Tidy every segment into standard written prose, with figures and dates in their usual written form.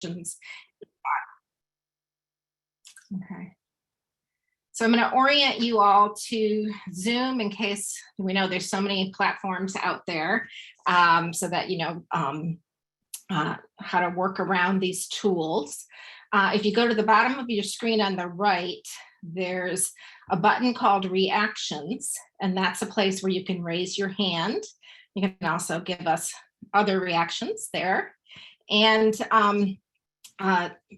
questions. Okay. So I'm going to orient you all to Zoom in case we know there's so many platforms out there, so that you know how to work around these tools. If you go to the bottom of your screen on the right, there's a button called Reactions, and that's a place where you can raise your hand. You can also give us other reactions there. And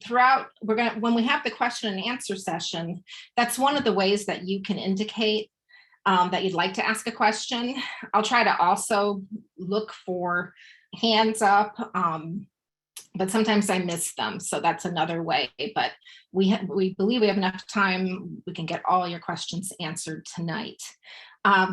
throughout, when we have the question and answer session, that's one of the ways that you can indicate that you'd like to ask a question. I'll try to also look for hands up, but sometimes I miss them, so that's another way. But we believe we have enough time. We can get all your questions answered tonight.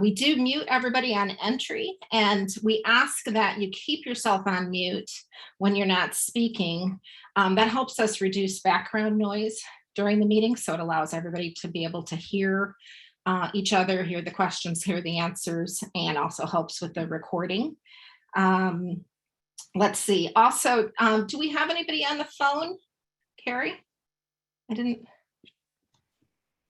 We do mute everybody on entry, and we ask that you keep yourself on mute when you're not speaking. That helps us reduce background noise during the meeting, so it allows everybody to be able to hear each other, hear the questions, hear the answers, and also helps with the recording. Let's see. Also, do we have anybody on the phone, Carrie? I didn't.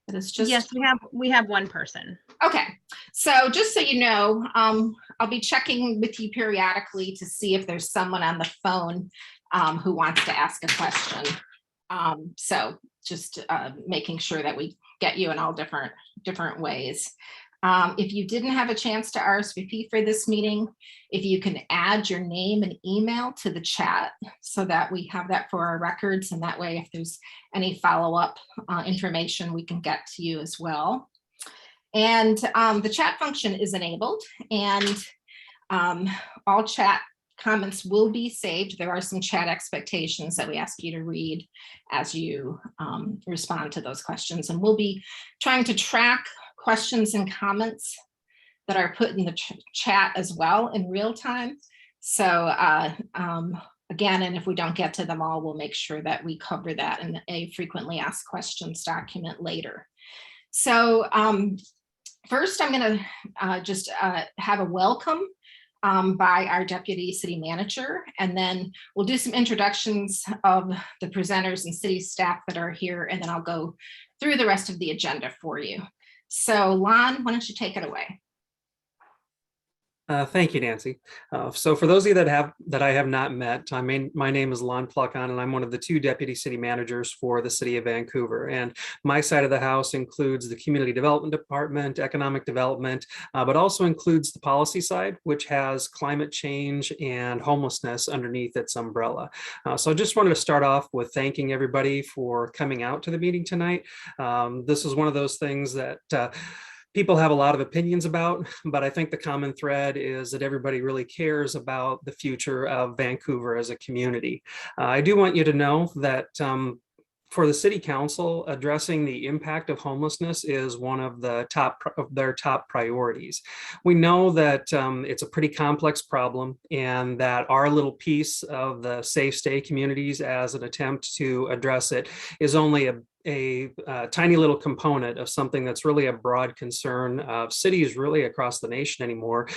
But it's just, yes, we have one person. Okay, so just so you know, I'll be checking with you periodically to see if there's someone on the phone who wants to ask a question. So just making sure that we get you in all different ways. If you didn't have a chance to RSVP for this meeting, if you can add your name and email to the chat so that we have that for our records, and that way if there's any follow-up information, we can get to you as well. And the chat function is enabled, and all chat comments will be saved. There are some chat expectations that we ask you to read as you respond to those questions, and we'll be trying to track questions and comments that are put in the chat as well in real time. So again, and if we don't get to them all, we'll make sure that we cover that in a frequently asked questions document later. So first, I'm going to just have a welcome by our Deputy City Manager, and then we'll do some introductions of the presenters and city staff that are here, and then I'll go through the rest of the agenda for you. So Lon, why don't you take it away? Thank you, Nancy. So for those of you that I have not met, my name is Lon Pluckon, and I'm one of the 2 deputy city managers for the City of Vancouver. And my side of the house includes the Community Development Department, Economic Development, but also includes the policy side, which has climate change and homelessness underneath its umbrella. So I just wanted to start off with thanking everybody for coming out to the meeting tonight. This is one of those things that people have a lot of opinions about, but I think the common thread is that everybody really cares about the future of Vancouver as a community. I do want you to know that for the City Council, addressing the impact of homelessness is one of their top priorities. We know that it's a pretty complex problem, and that our little piece of the safe stay communities as an attempt to address it is only a tiny little component of something that's really a broad concern of cities really across the nation anymore,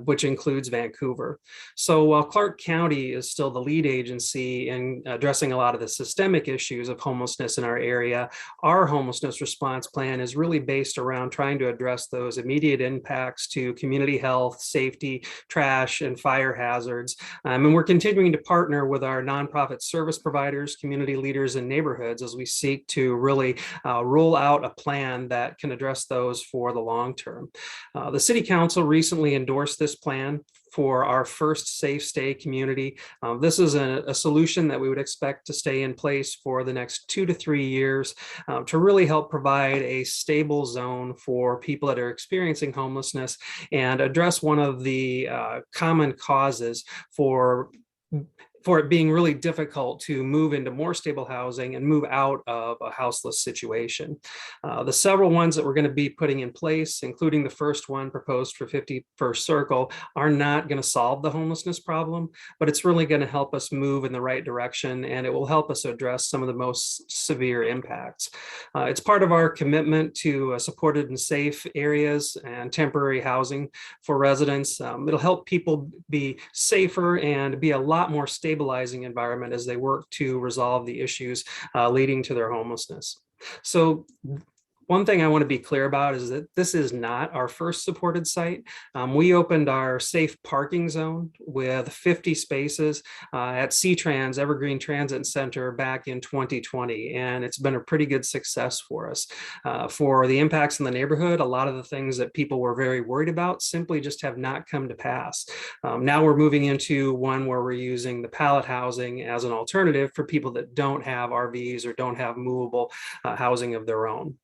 which includes Vancouver. So while Clark County is still the lead agency in addressing a lot of the systemic issues of homelessness in our area, our homelessness response plan is really based around trying to address those immediate impacts to community health, safety, trash, and fire hazards. And we're continuing to partner with our nonprofit service providers, community leaders, and neighborhoods as we seek to really roll out a plan that can address those for the long term. The City Council recently endorsed this plan for our first safe stay community. This is a solution that we would expect to stay in place for the next 2 to 3 years to really help provide a stable zone for people that are experiencing homelessness and address one of the common causes for it being really difficult to move into more stable housing and move out of a houseless situation. The several ones that we're going to be putting in place, including the first one proposed for 51st Circle, are not going to solve the homelessness problem, but it's really going to help us move in the right direction, and it will help us address some of the most severe impacts. It's part of our commitment to supported and safe areas and temporary housing for residents. It'll help people be safer and be a lot more stable stabilizing environment as they work to resolve the issues leading to their homelessness. So one thing I want to be clear about is that this is not our first supported site. We opened our safe parking zone with 50 spaces at C-Trans Evergreen Transit Center back in 2020, and it's been a pretty good success for us. For the impacts in the neighborhood, a lot of the things that people were very worried about simply just have not come to pass. Now we're moving into one where we're using the pallet housing as an alternative for people that don't have RVs or don't have movable housing of their own.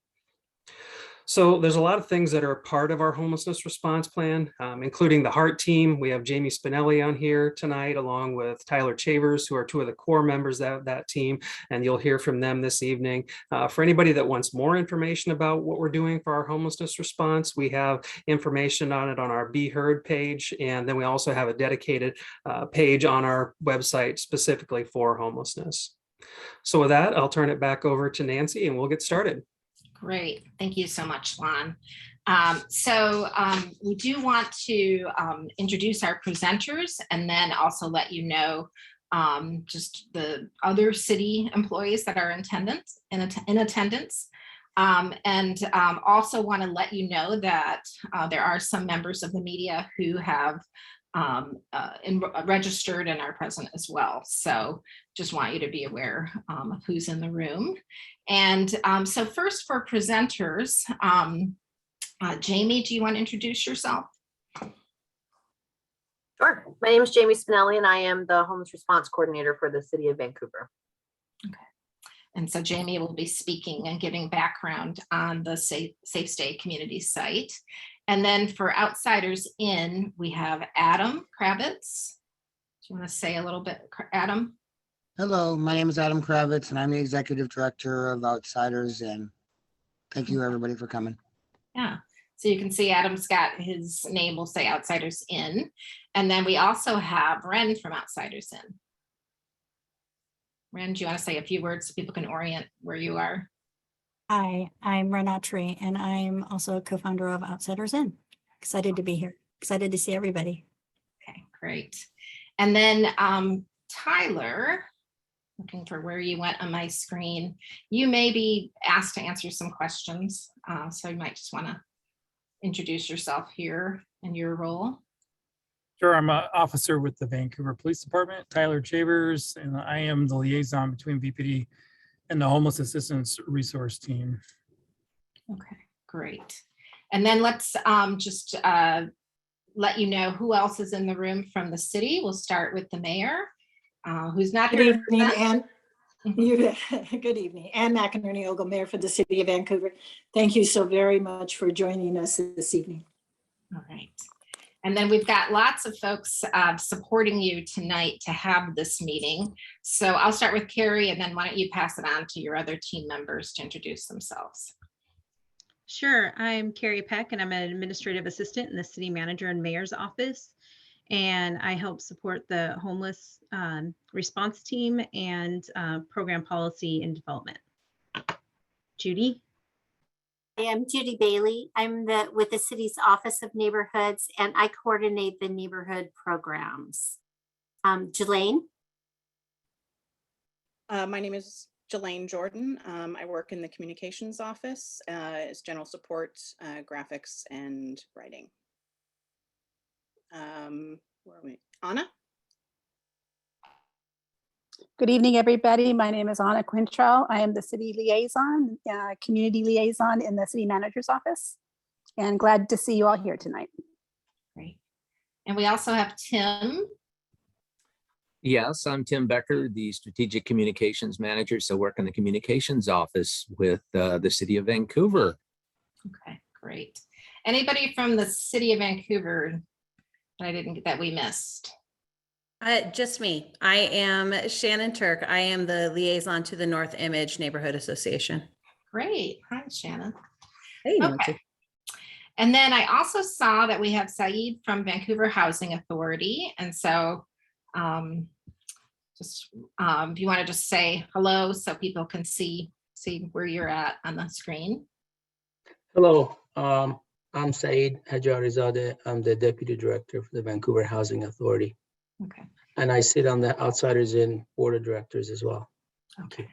So there's a lot of things that are part of our homelessness response plan, including the HEART team. We have Jamie Spinelli on here tonight, along with Tyler Chavers, who are two of the core members of that team, and you'll hear from them this evening. For anybody that wants more information about what we're doing for our homelessness response, we have information on it on our Be Heard page, and then we also have a dedicated page on our website specifically for homelessness. So with that, I'll turn it back over to Nancy and we'll get started. Great. Thank you so much, Lon. We do want to introduce our presenters and then also let you know just the other city employees that are in attendance. Also want to let you know that there are some members of the media who have registered and are present as well. So just want you to be aware of who's in the room. And so first for presenters, Jamie, do you want to introduce yourself? Sure. My name is Jamie Spinelli and I am the Homeless Response Coordinator for the City of Vancouver. Okay. And so Jamie will be speaking and giving background on the Safe Stay community site. And then for outsiders in, we have Adam Kravitz. Do you want to say a little bit, Adam? Hello, my name is Adam Kravitz and I'm the Executive Director of Outsiders, and thank you everybody for coming. Yeah, so you can see Adam's got his name will say Outsiders In. And then we also have Ren from Outsiders In. Ren, do you want to say a few words so people can orient where you are? Hi, I'm Ren Autry, and I'm also a co-founder of Outsiders In. Excited to be here. Excited to see everybody. Okay, great. And then Tyler, looking for where you went on my screen, you may be asked to answer some questions. So you might just want to introduce yourself here and your role. Sure, I'm an officer with the Vancouver Police Department, Tyler Chavers, and I am the liaison between VPD and the Homeless Assistance Resource Team. Okay, great. And then let's just let you know who else is in the room from the city. We'll start with the mayor, who's not here. Good evening, Ann. Good evening. Ann McInerney Ogle, Mayor for the City of Vancouver. Thank you so very much for joining us this evening. All right. And then we've got lots of folks supporting you tonight to have this meeting. So I'll start with Carrie, and then why don't you pass it on to your other team members to introduce themselves. Sure. I'm Carrie Peck, and I'm an administrative assistant in the city manager and mayor's office. And I help support the homeless response team and program policy and development. Judy? I am Judy Bailey. I'm with the city's Office of Neighborhoods, and I coordinate the neighborhood programs. Jelaine? My name is Jelaine Jordan. I work in the communications office as general support, graphics, and writing. Where are we? Anna? Good evening, everybody. My name is Anna Quintrell. I am the city liaison, community liaison in the city manager's office, and glad to see you all here tonight. Great. And we also have Tim. Yes, I'm Tim Becker, the strategic communications manager. So work in the communications office with the City of Vancouver. Okay, great. Anybody from the City of Vancouver that we missed? Just me. I am Shannon Turk. I am the liaison to the North Image Neighborhood Association. Great. Hi, Shannon. Hey, Nancy. Okay. And then I also saw that we have Saeed from Vancouver Housing Authority. And so if you want to just say hello so people can see where you're at on the screen. Hello, I'm Saeed Hajarizadeh. I'm the Deputy Director for the Vancouver Housing Authority. Okay. and I sit on the Outsiders In Board of Directors as well. Okay.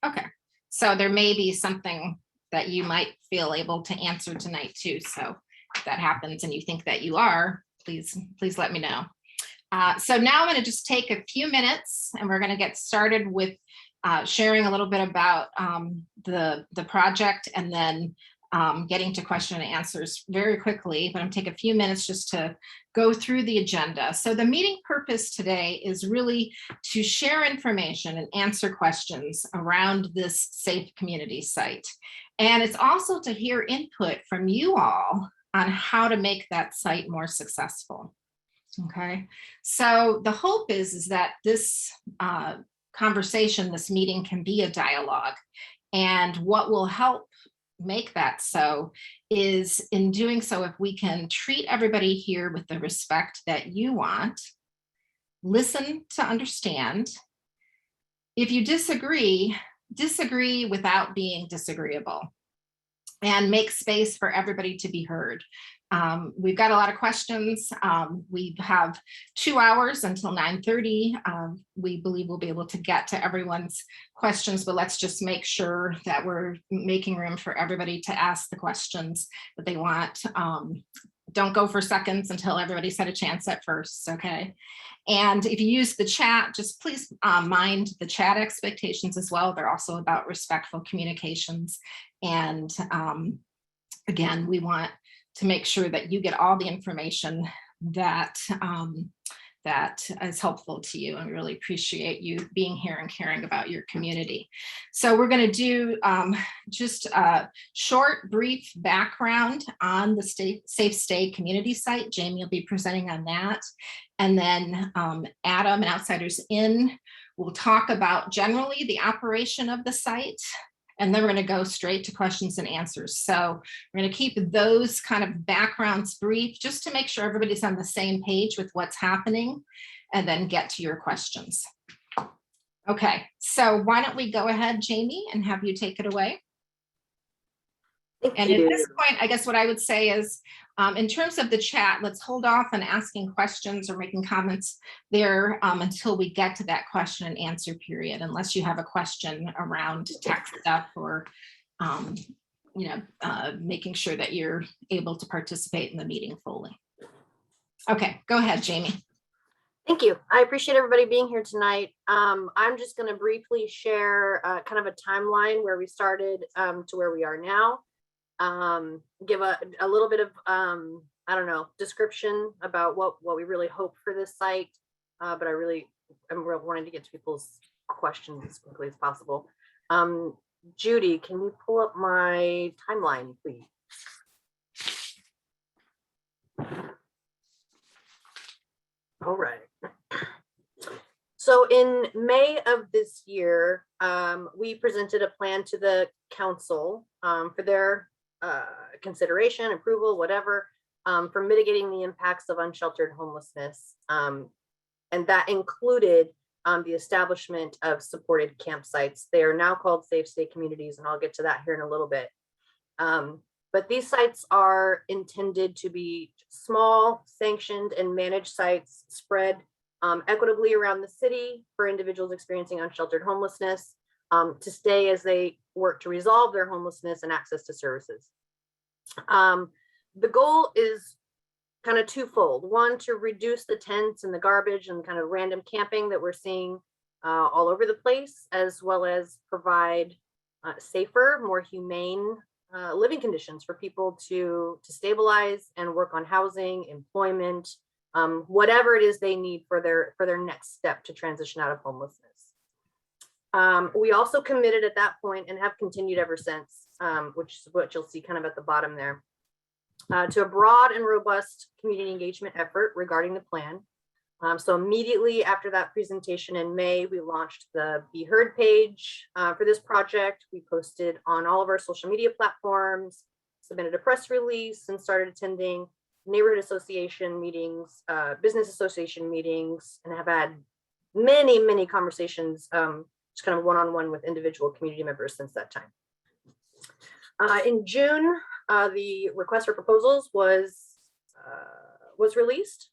Okay. So there may be something that you might feel able to answer tonight too. So if that happens and you think that you are, please let me know. So now I'm going to just take a few minutes and we're going to get started with sharing a little bit about the project, and then getting to question and answers very quickly. But I'm going to take a few minutes just to go through the agenda. So the meeting purpose today is really to share information and answer questions around this safe community site. And it's also to hear input from you all on how to make that site more successful. Okay, so the hope is that this conversation, this meeting can be a dialogue. And what will help make that so is, in doing so, if we can treat everybody here with the respect that you want, listen to understand. If you disagree without being disagreeable, and make space for everybody to be heard. We've got a lot of questions. We have 2 hours until 9:30. We believe we'll be able to get to everyone's questions, but let's just make sure that we're making room for everybody to ask the questions that they want. Don't go for seconds until everybody's had a chance at first, okay? And if you use the chat, just please mind the chat expectations as well. They're also about respectful communications. And again, we want to make sure that you get all the information that that is helpful to you, and really appreciate you being here and caring about your community. So we're going to do just a short, brief background on the Safe Stay community site. Jamie will be presenting on that. And then Adam and Outsiders In will talk about generally the operation of the site. And then we're going to go straight to questions and answers. So we're going to keep those kind of backgrounds brief, just to make sure everybody's on the same page with what's happening, and then get to your questions. Okay, so why don't we go ahead, Jamie, and have you take it away? And at this point, I guess what I would say is, in terms of the chat, let's hold off on asking questions or making comments there until we get to that question and answer period, unless you have a question around tech stuff or making sure that you're able to participate in the meeting fully. Okay, go ahead, Jamie. Thank you. I appreciate everybody being here tonight. I'm just going to briefly share kind of a timeline where we started to where we are now. Give a little bit of description about what we really hope for this site, but I'm wanting to get to people's questions as quickly as possible. Judy, can you pull up my timeline, please? All right. So in May of this year, we presented a plan to the council for their consideration, approval, whatever, for mitigating the impacts of unsheltered homelessness. And that included the establishment of supported campsites. They are now called Safe Stay communities, and I'll get to that here in a little bit. But these sites are intended to be small, sanctioned, and managed sites spread equitably around the city for individuals experiencing unsheltered homelessness to stay as they work to resolve their homelessness and access to services. The goal is kind of twofold. One, to reduce the tents and the garbage and kind of random camping that we're seeing all over the place, as well as provide safer, more humane living conditions for people to stabilize and work on housing, employment, whatever it is they need for their next step to transition out of homelessness. We also committed at that point, and have continued ever since, which is what you'll see kind of at the bottom there, to a broad and robust community engagement effort regarding the plan. So immediately after that presentation in May, we launched the Be Heard page for this project. We posted on all of our social media platforms, submitted a press release, and started attending neighborhood association meetings, business association meetings, and have had many, many conversations, just kind of one-on-one with individual community members since that time. In June, the request for proposals was released.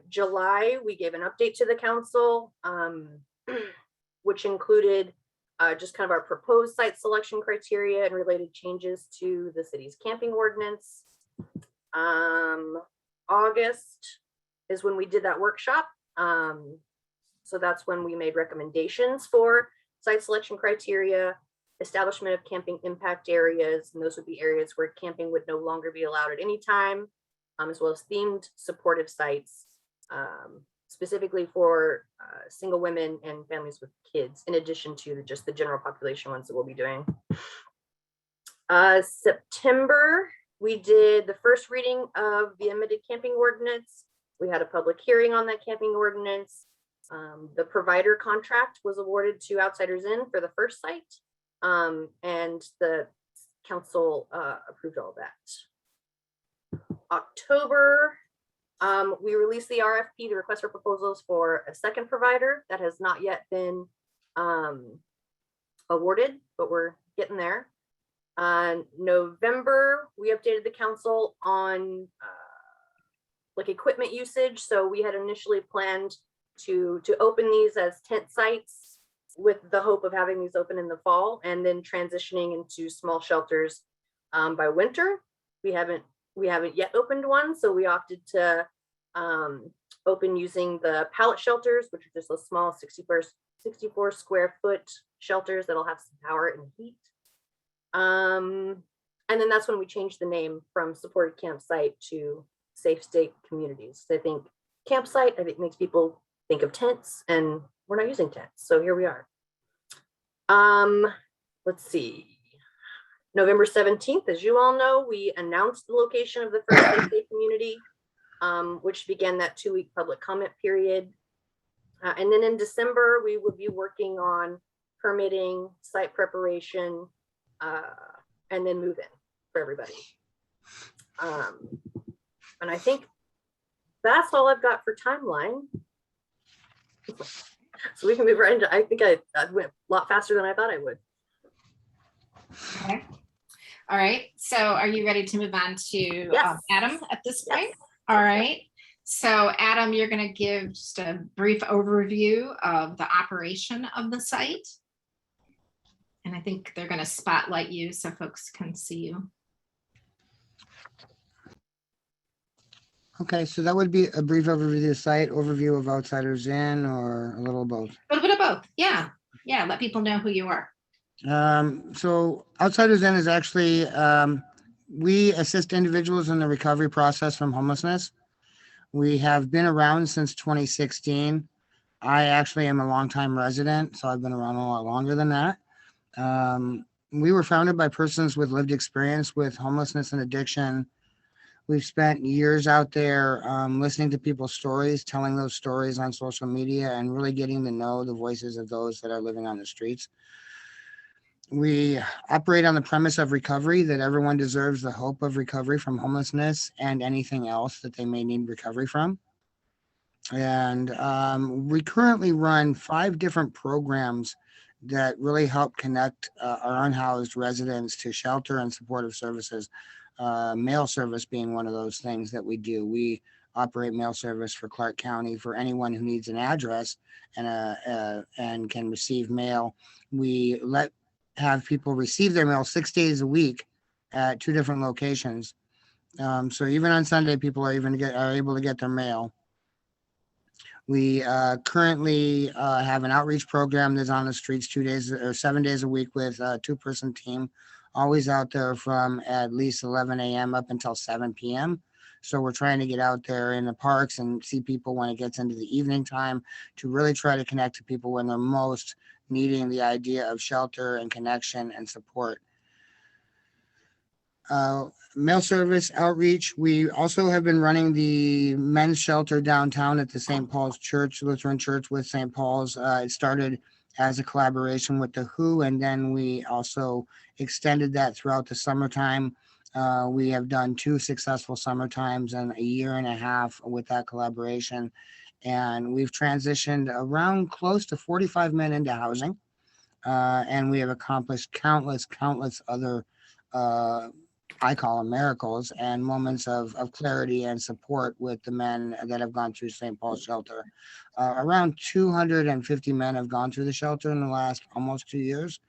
July, we gave an update to the council, which included just kind of our proposed site selection criteria and related changes to the city's camping ordinance. August is when we did that workshop. So that's when we made recommendations for site selection criteria, establishment of camping impact areas, and those would be areas where camping would no longer be allowed at any time, as well as themed supportive sites, specifically for single women and families with kids, in addition to just the general population ones that we'll be doing. September, we did the first reading of the amended camping ordinance. We had a public hearing on that camping ordinance. The provider contract was awarded to Outsiders Inn for the first site, and the council approved all that. October, we released the RFP, the request for proposals, for a second provider that has not yet been awarded, but we're getting there. November, we updated the council on like equipment usage. So we had initially planned to open these as tent sites with the hope of having these open in the fall and then transitioning into small shelters by winter. We haven't yet opened one, so we opted to open using the pallet shelters, which are just those small 64 square foot shelters that'll have some power and heat. And then that's when we changed the name from supported campsite to safe state communities. I think campsite, makes people think of tents, and we're not using tents, so here we are. Let's see. November 17th, as you all know, we announced the location of the first safe state community, which began that 2-week public comment period. And then in December, we will be working on permitting, site preparation, and then move in for everybody. And I think that's all I've got for timeline. So we can move right into, I think I went a lot faster than I thought I would. Okay. All right. So are you ready to move on to Adam at this point? Yes. All right. So Adam, you're going to give just a brief overview of the operation of the site. And I think they're going to spotlight you so folks can see you. Okay, so that would be a brief overview of the site, overview of Outsiders Inn, or a little of both? A little bit of both. Yeah. Yeah. Let people know who you are. So Outsiders Inn is actually, we assist individuals in the recovery process from homelessness. We have been around since 2016. I actually am a longtime resident, so I've been around a lot longer than that. We were founded by persons with lived experience with homelessness and addiction. We've spent years out there listening to people's stories, telling those stories on social media, and really getting to know the voices of those that are living on the streets. We operate on the premise of recovery, that everyone deserves the hope of recovery from homelessness and anything else that they may need recovery from. And we currently run 5 different programs that really help connect our unhoused residents to shelter and supportive services. Mail service being one of those things that we do. We operate mail service for Clark County for anyone who needs an address and can receive mail. We have people receive their mail 6 days a week at 2 different locations. So even on Sunday, people are able to get their mail. We currently have an outreach program that's on the streets 7 days a week with a 2-person team, always out there from at least 11 a.m. up until 7 p.m. So we're trying to get out there in the parks and see people when it gets into the evening time, to really try to connect to people when they're most needing the idea of shelter and connection and support. Mail service outreach. We also have been running the men's shelter downtown at the St. Paul's Church, Lutheran Church with St. Paul's. It started as a collaboration with the WHO, and then we also extended that throughout the summertime. We have done 2 successful summer times and a year and a half with that collaboration. And we've transitioned around close to 45 men into housing. And we have accomplished countless other I call them miracles, and moments of clarity and support with the men that have gone through St. Paul's shelter. Around 250 men have gone through the shelter in the last almost 2 years.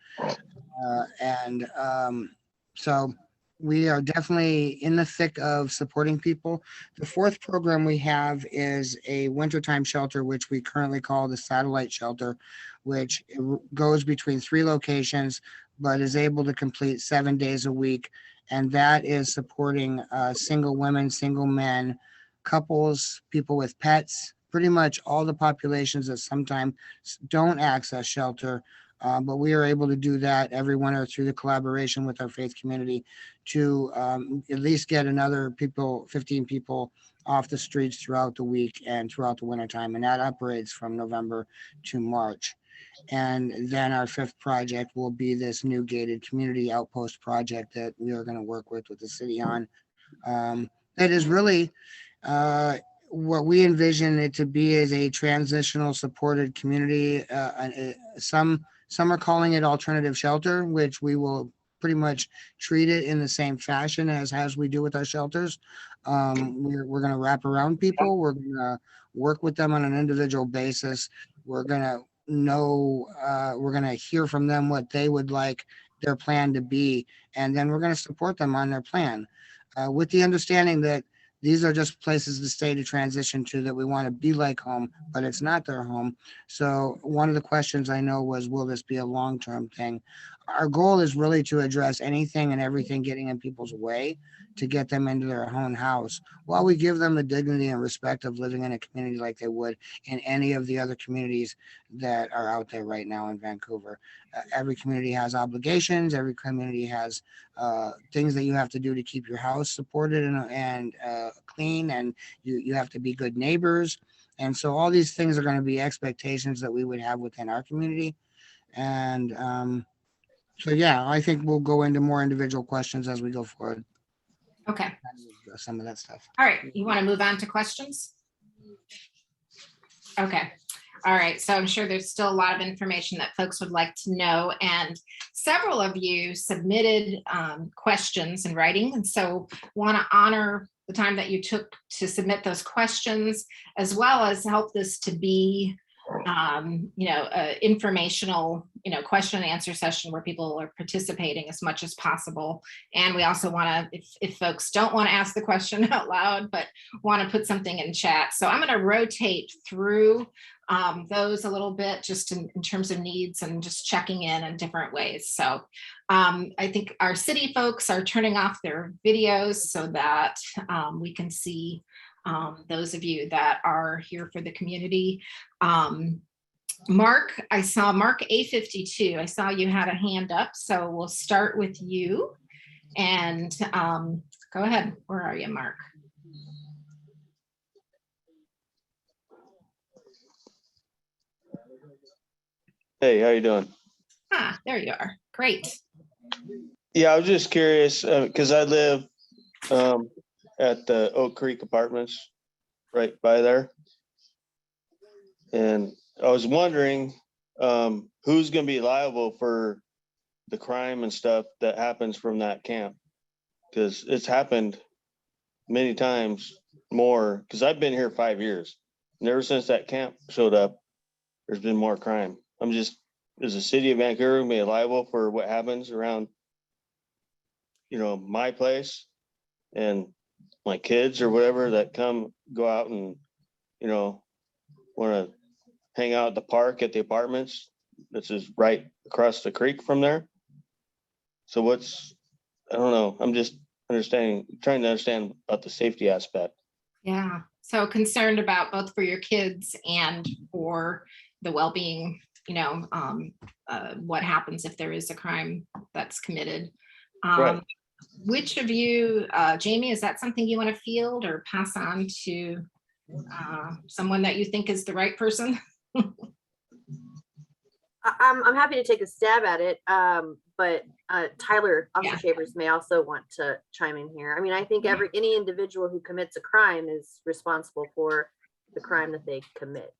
So we are definitely in the thick of supporting people. The fourth program we have is a wintertime shelter, which we currently call the satellite shelter, which goes between 3 locations, but is able to complete 7 days a week. And that is supporting single women, single men, couples, people with pets, pretty much all the populations that sometimes don't access shelter. But we are able to do that every winter through the collaboration with our faith community to at least get another 15 people off the streets throughout the week and throughout the wintertime. And that operates from November to March. And then our 5th project will be this new gated community outpost project that we are going to work with the city on. That is really what we envision it to be, is a transitional supported community. Some are calling it alternative shelter, which we will pretty much treat it in the same fashion as we do with our shelters. We're going to wrap around people. We're going to work with them on an individual basis. We're going to we're going to hear from them what they would like their plan to be, and then we're going to support them on their plan with the understanding that these are just places to stay, to transition to, that we want to be like home, but it's not their home. So one of the questions I know was, will this be a long-term thing? Our goal is really to address anything and everything getting in people's way to get them into their own house, while we give them the dignity and respect of living in a community like they would in any of the other communities that are out there right now in Vancouver. Every community has obligations. Every community has things that you have to do to keep your house supported and clean, and you have to be good neighbors. And so all these things are going to be expectations that we would have within our community. And so, yeah, I think we'll go into more individual questions as we go forward. Okay. Some of that stuff. All right. You want to move on to questions? Okay. All right. So I'm sure there's still a lot of information that folks would like to know. And several of you submitted questions in writing. And so want to honor the time that you took to submit those questions, as well as help this to be informational, question and answer session where people are participating as much as possible. And we also want to, if folks don't want to ask the question out loud, but want to put something in chat. So I'm going to rotate through those a little bit, just in terms of needs and just checking in different ways. So I think our city folks are turning off their videos so that we can see those of you that are here for the community. Mark, I saw Mark A52. I saw you had a hand up, so we'll start with you. And go ahead. Where are you, Mark? Hey, how you doing? Ah, there you are. Great. Yeah, I was just curious because I live at the Oak Creek Apartments right by there. And I was wondering who's going to be liable for the crime and stuff that happens from that camp, because it's happened many times more, because I've been here 5 years, and ever since that camp showed up, there's been more crime. Is the city of Vancouver going to be liable for what happens around, my place and my kids or whatever that go out and, want to hang out at the park at the apartments? This is right across the creek from there. So I don't know. I'm just trying to understand about the safety aspect. Yeah. So concerned about both for your kids and for the well-being, what happens if there is a crime that's committed. Right. Which of you, Jamie, is that something you want to field or pass on to someone that you think is the right person? I'm happy to take a stab at it, but Tyler, Officer Shavers, may also want to chime in here. I mean, I think any individual who commits a crime is responsible for the crime that they commit.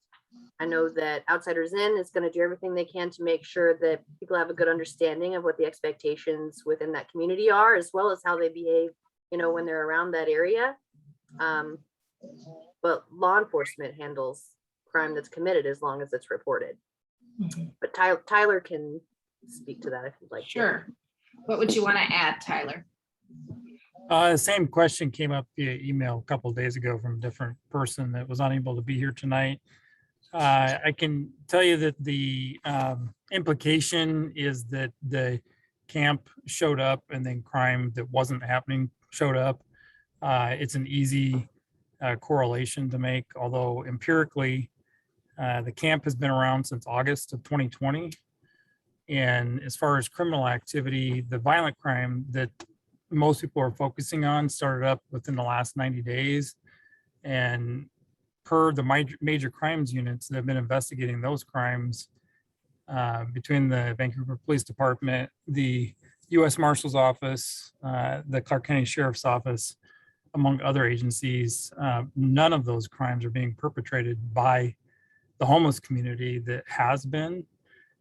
I know that Outsiders In is going to do everything they can to make sure that people have a good understanding of what the expectations within that community are, as well as how they behave, when they're around that area. But law enforcement handles crime that's committed as long as it's reported. But Tyler can speak to that if you'd like. Sure. What would you want to add, Tyler? Same question came up via email a couple of days ago from a different person that was unable to be here tonight. I can tell you that the implication is that the camp showed up and then crime that wasn't happening showed up. It's an easy correlation to make, although empirically, the camp has been around since August of 2020. And as far as criminal activity, the violent crime that most people are focusing on started up within the last 90 days. And per the major crimes units that have been investigating those crimes, between the Vancouver Police Department, the U.S. Marshal's Office, the Clark County Sheriff's Office, among other agencies, none of those crimes are being perpetrated by the homeless community that has been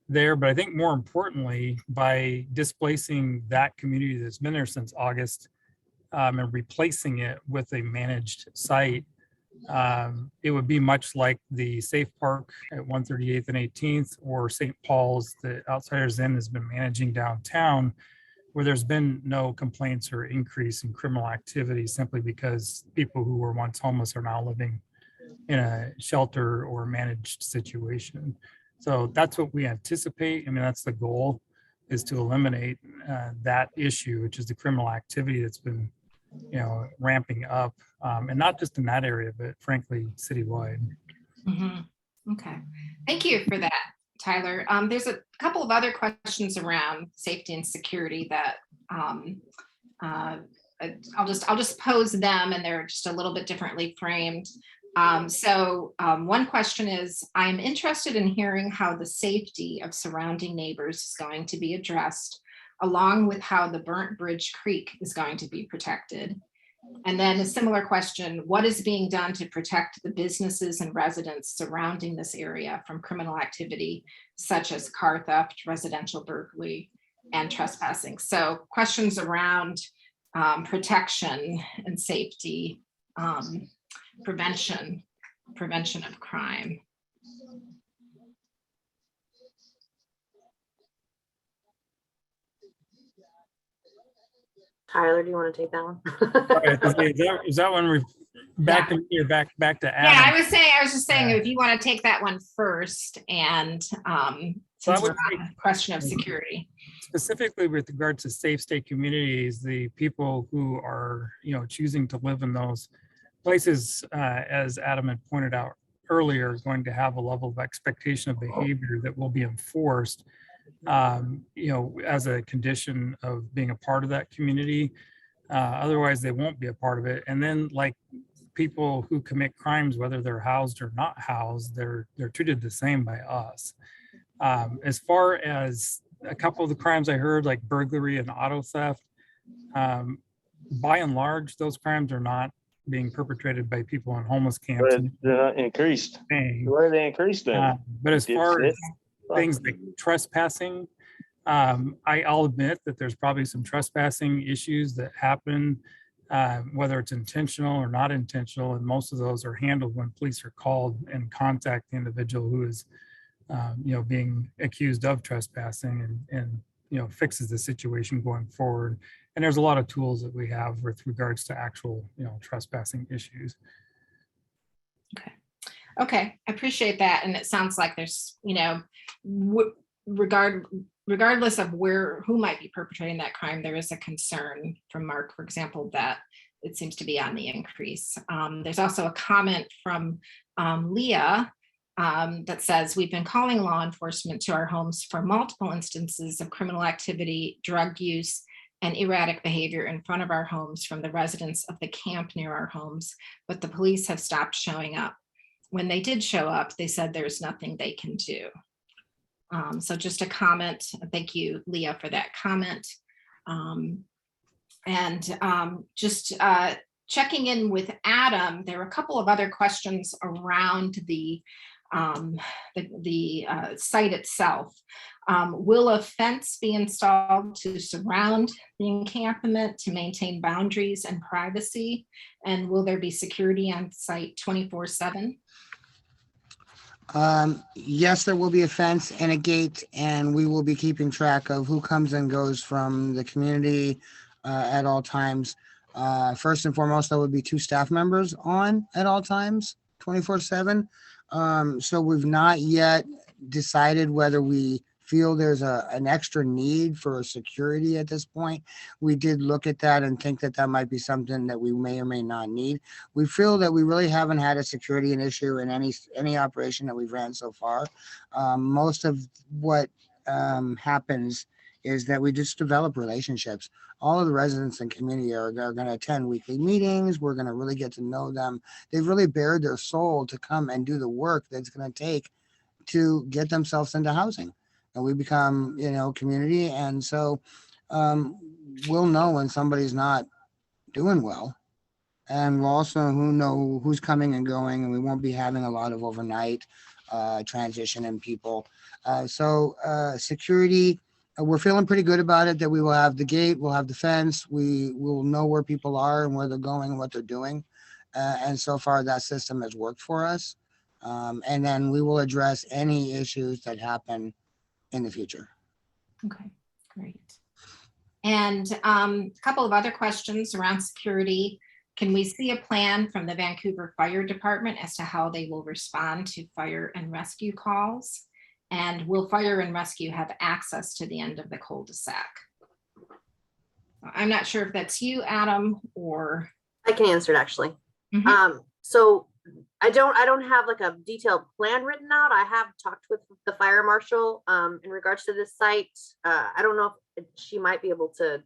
there. But I think more importantly, by displacing that community that's been there since August and replacing it with a managed site, it would be much like the Safe Park at 138th and 18th or St. Paul's that Outsiders In has been managing downtown, where there's been no complaints or increase in criminal activity simply because people who were once homeless are now living in a shelter or managed situation. So that's what we anticipate. I mean, that's the goal, is to eliminate that issue, which is the criminal activity that's been, ramping up, and not just in that area, but frankly, citywide. Okay, thank you for that, Tyler. There's a couple of other questions around safety and security that I'll just pose them, and they're just a little bit differently framed. One question is, I'm interested in hearing how the safety of surrounding neighbors is going to be addressed, along with how the Burnt Bridge Creek is going to be protected. And then a similar question, what is being done to protect the businesses and residents surrounding this area from criminal activity, such as car theft, residential burglary, and trespassing? So questions around protection and safety, prevention of crime. Tyler, do you want to take that one? Is that one back to me or back to Adam? Yeah, I was just saying, if you want to take that one first, and since we're on the question of security. Specifically with regard to safe state communities, the people who are, choosing to live in those places, as Adam had pointed out earlier, is going to have a level of expectation of behavior that will be enforced, as a condition of being a part of that community. Otherwise, they won't be a part of it. And then, like people who commit crimes, whether they're housed or not housed, they're treated the same by us. As far as a couple of the crimes I heard, like burglary and auto theft, by and large, those crimes are not being perperpetrated by people in homeless camps. They're not increased. Where are they increased then? But as far as things like trespassing, I'll admit that there's probably some trespassing issues that happen, whether it's intentional or not intentional, and most of those are handled when police are called and contact the individual who is, being accused of trespassing, and fixes the situation going forward. And there's a lot of tools that we have with regards to actual, trespassing issues. Okay, I appreciate that. And it sounds like there's, regardless of who might be perpetrating that crime, there is a concern from Mark, for example, that it seems to be on the increase. There's also a comment from Leah that says, we've been calling law enforcement to our homes for multiple instances of criminal activity, drug use, and erratic behavior in front of our homes from the residents of the camp near our homes, but the police have stopped showing up. When they did show up, they said there's nothing they can do. So just a comment. Thank you, Leah, for that comment. Just checking in with Adam, there were a couple of other questions around the the site itself. Will a fence be installed to surround the encampment to maintain boundaries and privacy? And will there be security on site 24/7? Yes, there will be a fence and a gate, and we will be keeping track of who comes and goes from the community at all times. First and foremost, there would be 2 staff members on at all times, 24/7. So we've not yet decided whether we feel there's an extra need for security at this point. We did look at that and think that that might be something that we may or may not need. We feel that we really haven't had a security issue in any operation that we've ran so far. Most of what happens is that we just develop relationships. All of the residents and community are going to attend weekly meetings. We're going to really get to know them. They've really bared their soul to come and do the work that's going to take to get themselves into housing. And we become, community. And so we'll know when somebody's not doing well. And we'll also know who's coming and going, and we won't be having a lot of overnight transition in people. So security, we're feeling pretty good about it, that we will have the gate, we'll have the fence, we will know where people are and where they're going and what they're doing. And so far that system has worked for us. And then we will address any issues that happen in the future. Okay, great. And a couple of other questions around security. Can we see a plan from the Vancouver Fire Department as to how they will respond to fire and rescue calls? And will fire and rescue have access to the end of the cul-de-sac? I'm not sure if that's you, Adam, or I can answer it actually. Mhm. So I don't have like a detailed plan written out. I have talked with the fire marshal in regards to this site. I don't know if she might be able to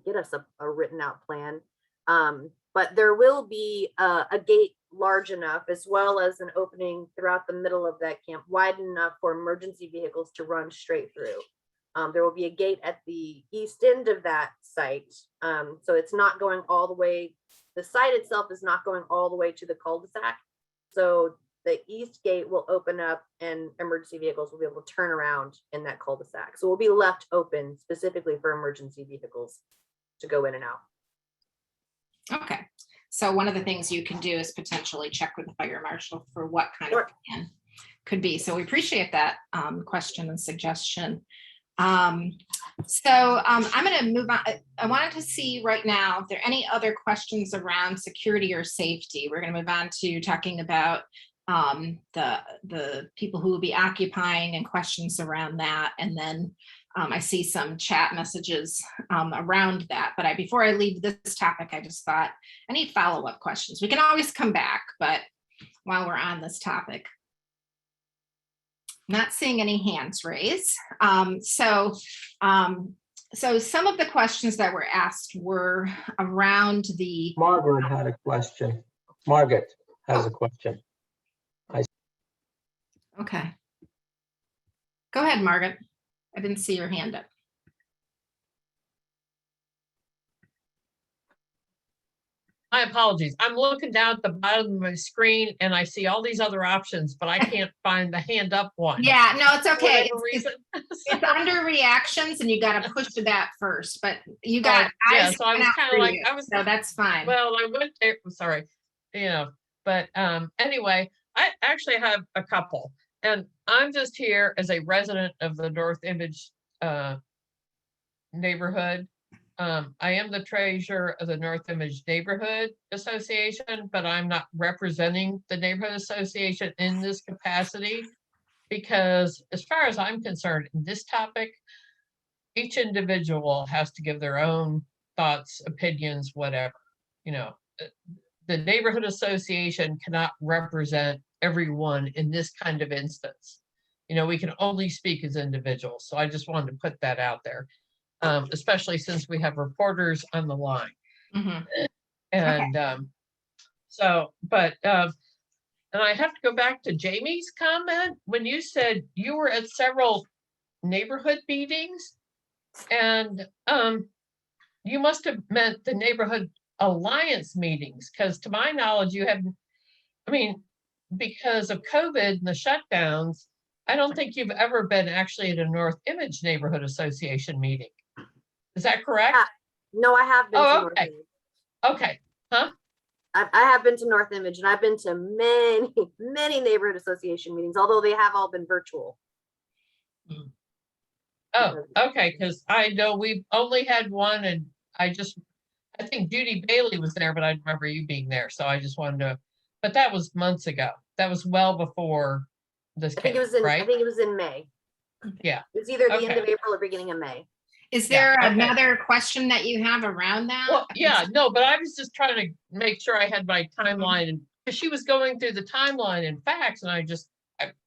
get us a written out plan. But there will be a gate large enough, as well as an opening throughout the middle of that camp, wide enough for emergency vehicles to run straight through. There will be a gate at the east end of that site. So it's not going all the way, the site itself is not going all the way to the cul-de-sac. So the east gate will open up and emergency vehicles will be able to turn around in that cul-de-sac. So we'll be left open specifically for emergency vehicles to go in and out. okay. So one of the things you can do is potentially check with the fire marshal for what kind of plan could be. So we appreciate that question and suggestion. I'm going to move on. I wanted to see right now if there are any other questions around security or safety. We're going to move on to talking about the people who will be occupying and questions around that. And then I see some chat messages around that. But before I leave this topic, I just thought I need follow-up questions. We can always come back, but while we're on this topic. Not seeing any hands raised. So some of the questions that were asked were around the. Margaret had a question. Margaret has a question. Okay. Go ahead, Margaret. I didn't see your hand up. My apologies. I'm looking down at the bottom of my screen and I see all these other options, but I can't find the hand up one. Yeah, no, it's okay. It's under reactions and you got to push to that first, but you got. Yeah, so I was kind of like, so that's fine. Well, I went there, sorry, but anyway, I actually have a couple and I'm just here as a resident of the North Image neighborhood. I am the treasurer of the North Image Neighborhood Association, but I'm not representing the neighborhood association in this capacity because as far as I'm concerned in this topic, each individual has to give their own thoughts, opinions, whatever. The neighborhood association cannot represent everyone in this kind of instance. We can only speak as individuals. So I just wanted to put that out there. Especially since we have reporters on the line. Mm-hmm. And okay. And I have to go back to Jamie's comment when you said you were at several neighborhood meetings and you must have meant the neighborhood alliance meetings because to my knowledge, you have, because of COVID and the shutdowns, I don't think you've ever been actually at a North Image Neighborhood Association meeting. Is that correct? No, I have been to Oh, North okay. Image. Okay. Huh? I have been to North Image, and I've been to many, many neighborhood association meetings, although they have all been virtual. Oh, okay, because I know we've only had one, and I think Judy Bailey was there, but I remember you being there, so I just wanted to, but that was months ago. That was well before this I think came, it was in, right? I think it was in May. Yeah. It was either the end Okay. of April or beginning of May. Is Yeah, there okay. another question that you have around that? Well, yeah, no, but I was just trying to make sure I had my timeline, and because she was going through the timeline and facts, and I'm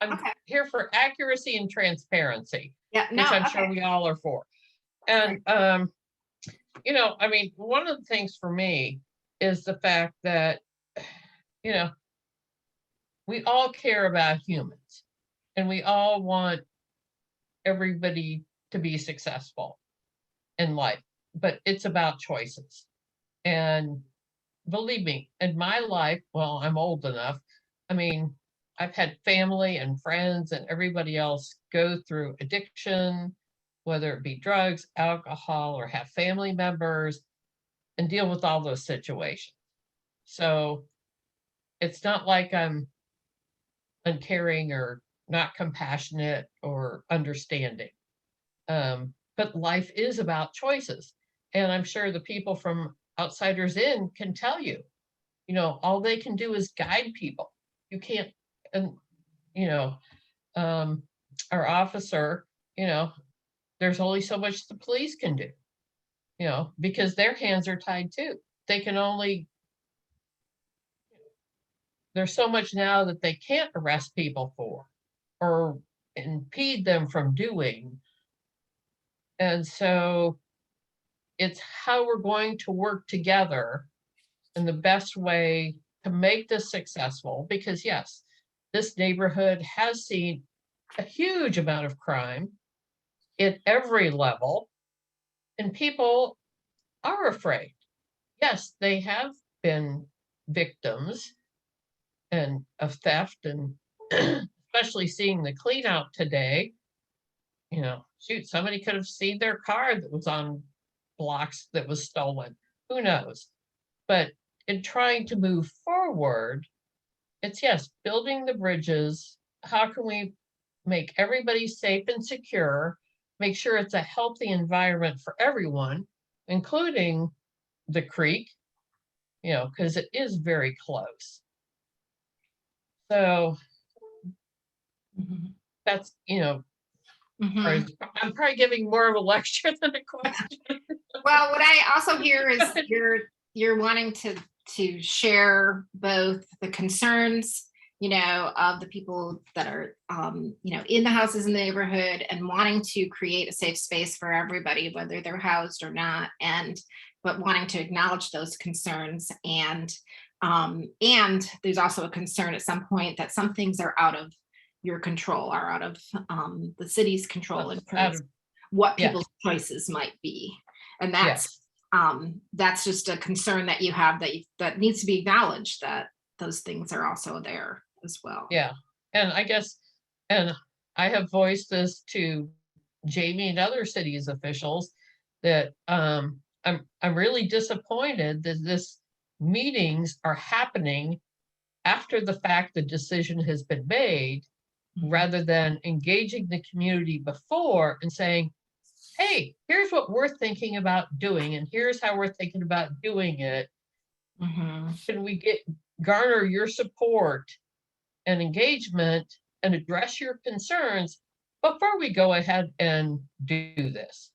Okay. here for accuracy and transparency, Yeah, no, which I'm okay. sure we all are for. And you know, I mean, one of the things for me is the fact that, you know, we all care about humans, and we all want everybody to be successful in life, but it's about choices. And believe me, in my life, well, I'm old enough. I mean, I've had family and friends and everybody else go through addiction, whether it be drugs, alcohol, or have family members, and deal with all those situations. So it's not like I'm uncaring or not compassionate or understanding. But life is about choices. And I'm sure the people from Outsiders In can tell you, you know, all they can do is guide people. You can't, and, you know, our officer, you know, there's only so much the police can do, you know, because their hands are tied too. They can only, there's so much now that they can't arrest people for or impede them from doing. And so it's how we're going to work together in the best way to make this successful, because yes, this neighborhood has seen a huge amount of crime at every level, and people are afraid. Yes, they have been victims and of theft, and especially seeing the clean out today, you know, shoot, somebody could have seen their car that was on blocks that was stolen. Who knows? But in trying to move forward, it's yes, building the bridges. How can we make everybody safe and secure, make sure it's a healthy environment for everyone, including the creek, you know, because it is very close. So that's, you know, I'm probably giving more of a lecture than a question. Well, what I also hear is you're wanting to share both the concerns, you know, of the people that are, you know, in the houses in the neighborhood, and wanting to create a safe space for everybody, whether they're housed or not, but wanting to acknowledge those concerns. And there's also a concern at some point that some things are out of your control, are out of the city's control in terms of what people's choices might be. And that's just a concern that you have that needs to be acknowledged, that those things are also there as well. Yeah. And I guess, and I have voiced this to Jamie and other cities officials, that I'm really disappointed that this meetings are happening after the fact the decision has been made, rather than engaging the community before and saying, hey, here's what we're thinking about doing, and here's how we're thinking about doing it. Can we garner your support and engagement and address your concerns before we go ahead and do this?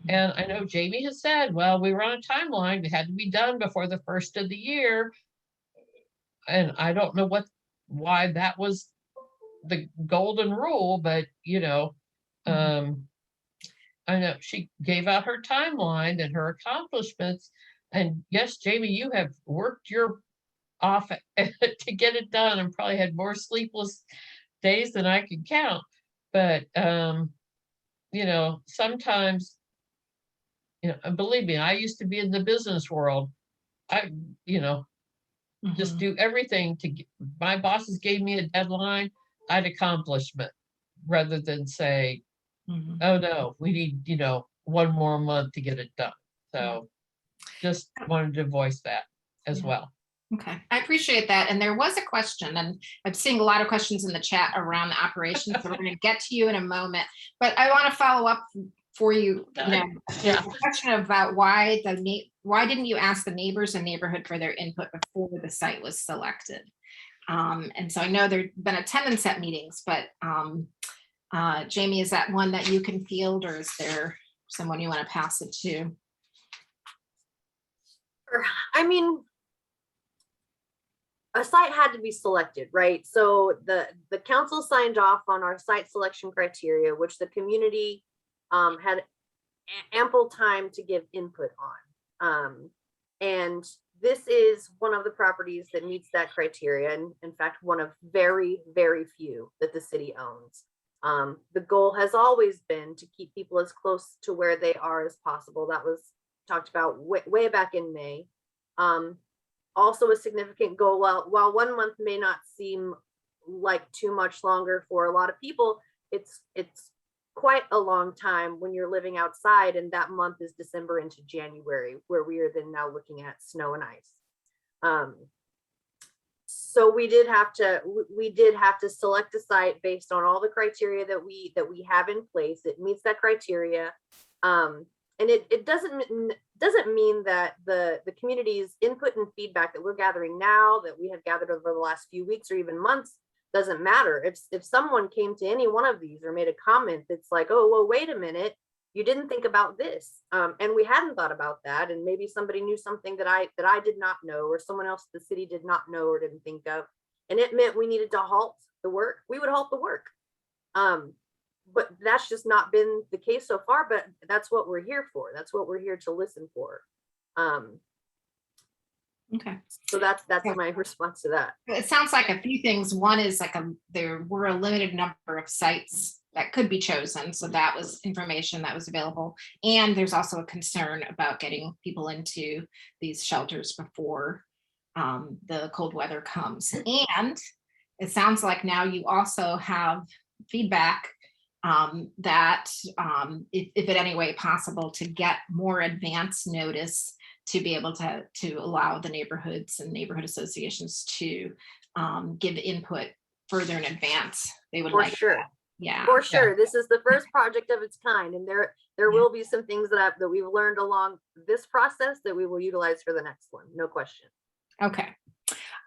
And I know Jamie has said, well, we were on a timeline, it had to be done before the first of the year. And I don't know why that was the golden rule, but you know, I know she gave out her timeline and her accomplishments. And yes, Jamie, you have worked your off to get it done, and probably had more sleepless days than I can count. But you know, sometimes, you know, and believe me, I used to be in the business world. You know, just do everything to get, my bosses gave me a deadline, I'd accomplish it rather than say, oh no, we need, you know, one more month to get it done. So just wanted to voice that as well. Okay, I appreciate that. And there was a question, and I'm seeing a lot of questions in the chat around the operations, so we're going to get to you in a moment. But I want to follow up for you. There's a question about why didn't you ask the neighbors and neighborhood for their input before the site was selected? And so I know there've been attendance at meetings, but Jamie, is that one that you can field, or is there someone you want to pass it to? I mean, a site had to be selected, right? So the council signed off on our site selection criteria, which the community had ample time to give input on. And this is one of the properties that meets that criteria. And in fact, one of very, very few that the city owns. The goal has always been to keep people as close to where they are as possible. That was talked about way back in May. Also a significant goal, while 1 month may not seem like too much longer for a lot of people, it's quite a long time when you're living outside, and that month is December into January, where we are then now looking at snow and ice. So we did have to select a site based on all the criteria that we have in place. It meets that criteria. And it doesn't mean that the community's input and feedback that we're gathering now, that we have gathered over the last few weeks or even months, doesn't matter. If someone came to any one of these or made a comment that's like, oh, well, wait a minute, you didn't think about this, and we hadn't thought about that, and maybe somebody knew something that I did not know, or someone else in the city did not know or didn't think of, and it meant we needed to halt the work, we would halt the work. But that's just not been the case so far, but that's what we're here for. That's what we're here to listen for. Okay. So that's my response to that. It sounds like a few things. One is like there were a limited number of sites that could be chosen. So that was information that was available. And there's also a concern about getting people into these shelters before the cold weather comes. And it sounds like now you also have feedback that if in any way possible, to get more advance notice to be able to allow the neighborhoods and neighborhood associations to give input further in advance. They would like sure. that. Yeah, for sure. This is the first project of its kind, and there will be some things that we've learned along this process that we will utilize for the next one. No question. Okay.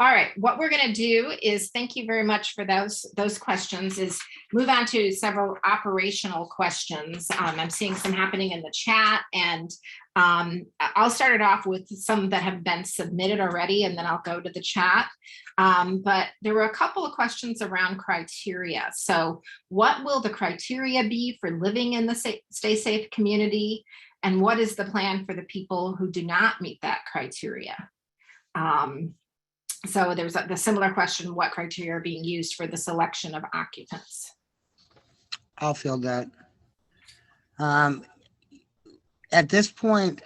All right, what we're going to do is, thank you very much for those questions, is move on to several operational questions. I'm seeing some happening in the chat, and I'll start it off with some that have been submitted already, and then I'll go to the chat. But there were a couple of questions around criteria. So what will the criteria be for living in the Stay Safe community? And what is the plan for the people who do not meet that criteria? So there's the similar question, what criteria are being used for the selection of occupants? I'll field that. At this point,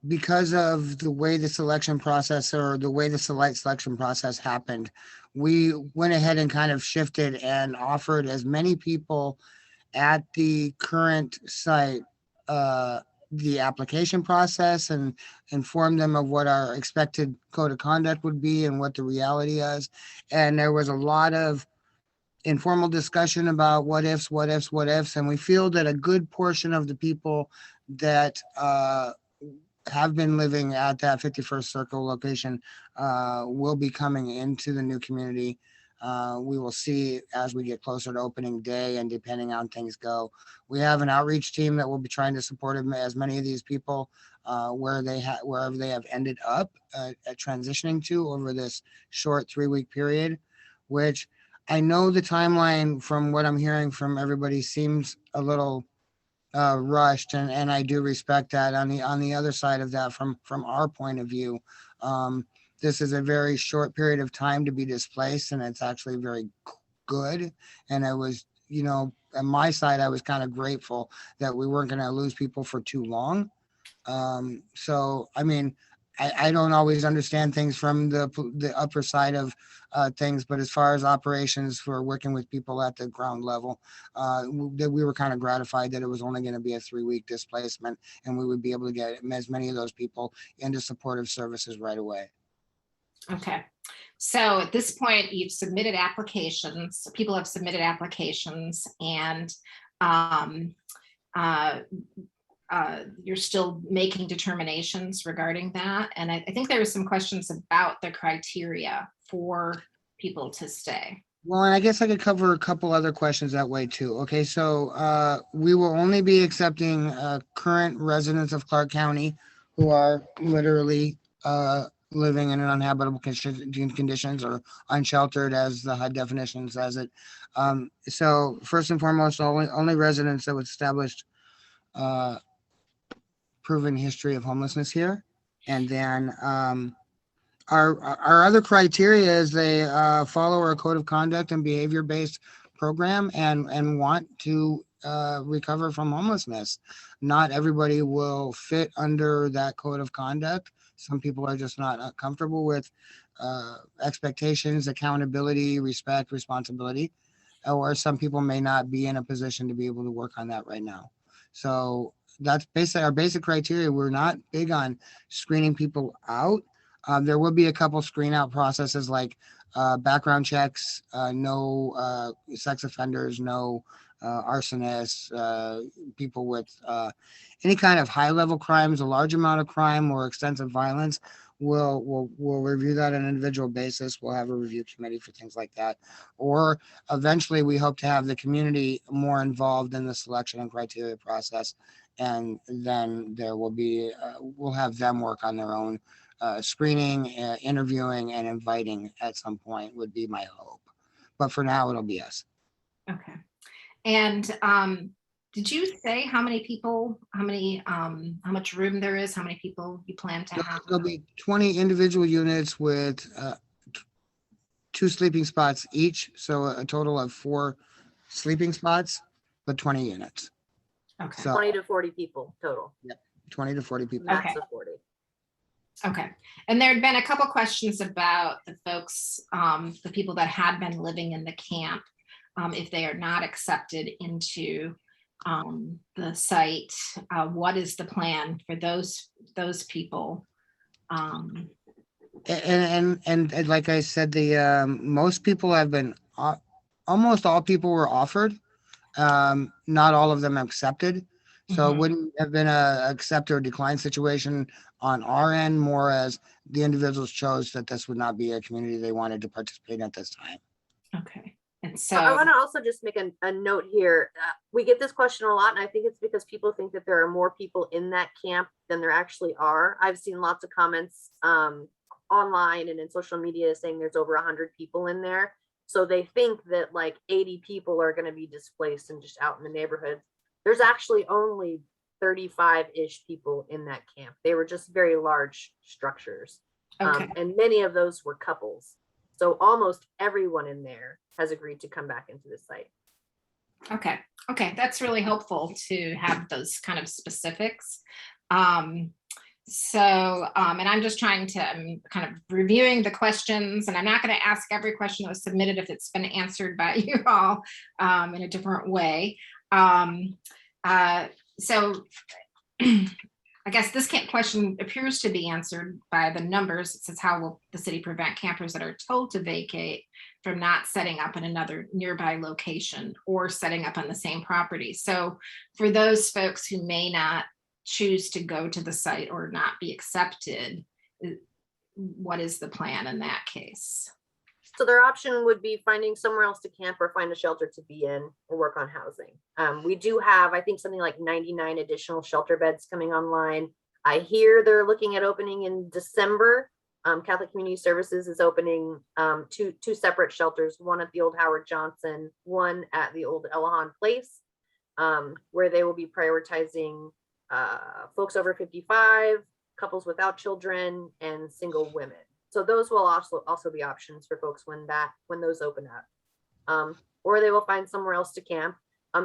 because of the way the selection process or the way the site selection process happened, we went ahead and kind of shifted and offered as many people at the current site the application process and inform them of what our expected code of conduct would be and what the reality is. And there was a lot of informal discussion about what ifs, and we feel that a good portion of the people that have been living at that 51st Circle location will be coming into the new community. We will see as we get closer to opening day, and depending on things go. We have an outreach team that will be trying to support as many of these people wherever they have ended up at transitioning to over this short 3-week period, which I know the timeline from what I'm hearing from everybody seems a little rushed, and I do respect that. On the other side of that, from our point of view, this is a very short period of time to be displaced, and it's actually very good. And I was, on my side, I was kind of grateful that we weren't going to lose people for too long. So, I mean, I don't always understand things from the upper side of things, but as far as operations for working with people at the ground level, that we were kind of gratified that it was only going to be a 3-week displacement, and we would be able to get as many of those people into supportive services right away. Okay. So at this point, you've submitted applications, people have submitted applications, and you're still making determinations regarding that. And I think there were some questions about the criteria for people to stay. Well, and I guess I could cover a couple other questions that way too. Okay, so we will only be accepting current residents of Clark County who are literally living in uninhabitable conditions or unsheltered, as the HUD definition says it. So first and foremost, only residents that would establish proven history of homelessness here. And then our other criteria is they follow our code of conduct and behavior-based program and want to recover from homelessness. Not everybody will fit under that code of conduct. Some people are just not comfortable with expectations, accountability, respect, responsibility, or some people may not be in a position to be able to work on that right now. So that's basically our basic criteria. We're not big on screening people out. There will be a couple screen out processes like background checks, no sex offenders, no arsonists, people with any kind of high level crimes, a large amount of crime or extensive violence. We'll review that on an individual basis. We'll have a review committee for things like that. Or eventually we hope to have the community more involved in the selection and criteria process. And then there will be, we'll have them work on their own screening, interviewing, and inviting at some point would be my hope. But for now, it'll be us. Okay. And did you say how many people, how much room there is, how many people you plan to have? There'll be 20 individual units with 2 sleeping spots each. So a total of 4 sleeping spots, but 20 units. Okay. So 20 to 40 people total. Yep, 20 to 40 people. Max Okay. of 40. Okay. And there had been a couple questions about the folks, the people that had been living in the camp, if they are not accepted into the site, what is the plan for those people? And like I said, the most people have been, almost all people were offered. Not all of them accepted. So it wouldn't have been a accept or decline situation on our end, more as the individuals chose that this would not be a community they wanted to participate in at this time. Okay. And so I want to also just make a note here. We get this question a lot, and I think it's because people think that there are more people in that camp than there actually are. I've seen lots of comments online and in social media saying there's over 100 people in there. So they think that like 80 people are going to be displaced and just out in the neighborhood. There's actually only 35-ish people in that camp. They were just very large structures. Okay. And many of those were couples. So almost everyone in there has agreed to come back into the site. Okay. Okay. That's really helpful to have those kind of specifics. And I'm just I'm kind of reviewing the questions, and I'm not going to ask every question that was submitted if it's been answered by you all in a different way. So I guess this question appears to be answered by the numbers. It says, how will the city prevent campers that are told to vacate from not setting up in another nearby location or setting up on the same property? So for those folks who may not choose to go to the site or not be accepted, what is the plan in that case? So their option would be finding somewhere else to camp or find a shelter to be in or work on housing. We do have, I think, something like 99 additional shelter beds coming online. I hear they're looking at opening in December. Catholic Community Services is opening two separate shelters, one at the old Howard Johnson, one at the old Elahan Place, where they will be prioritizing folks over 55, couples without children, and single women. So those will also be options for folks when those open up, or they will find somewhere else to camp.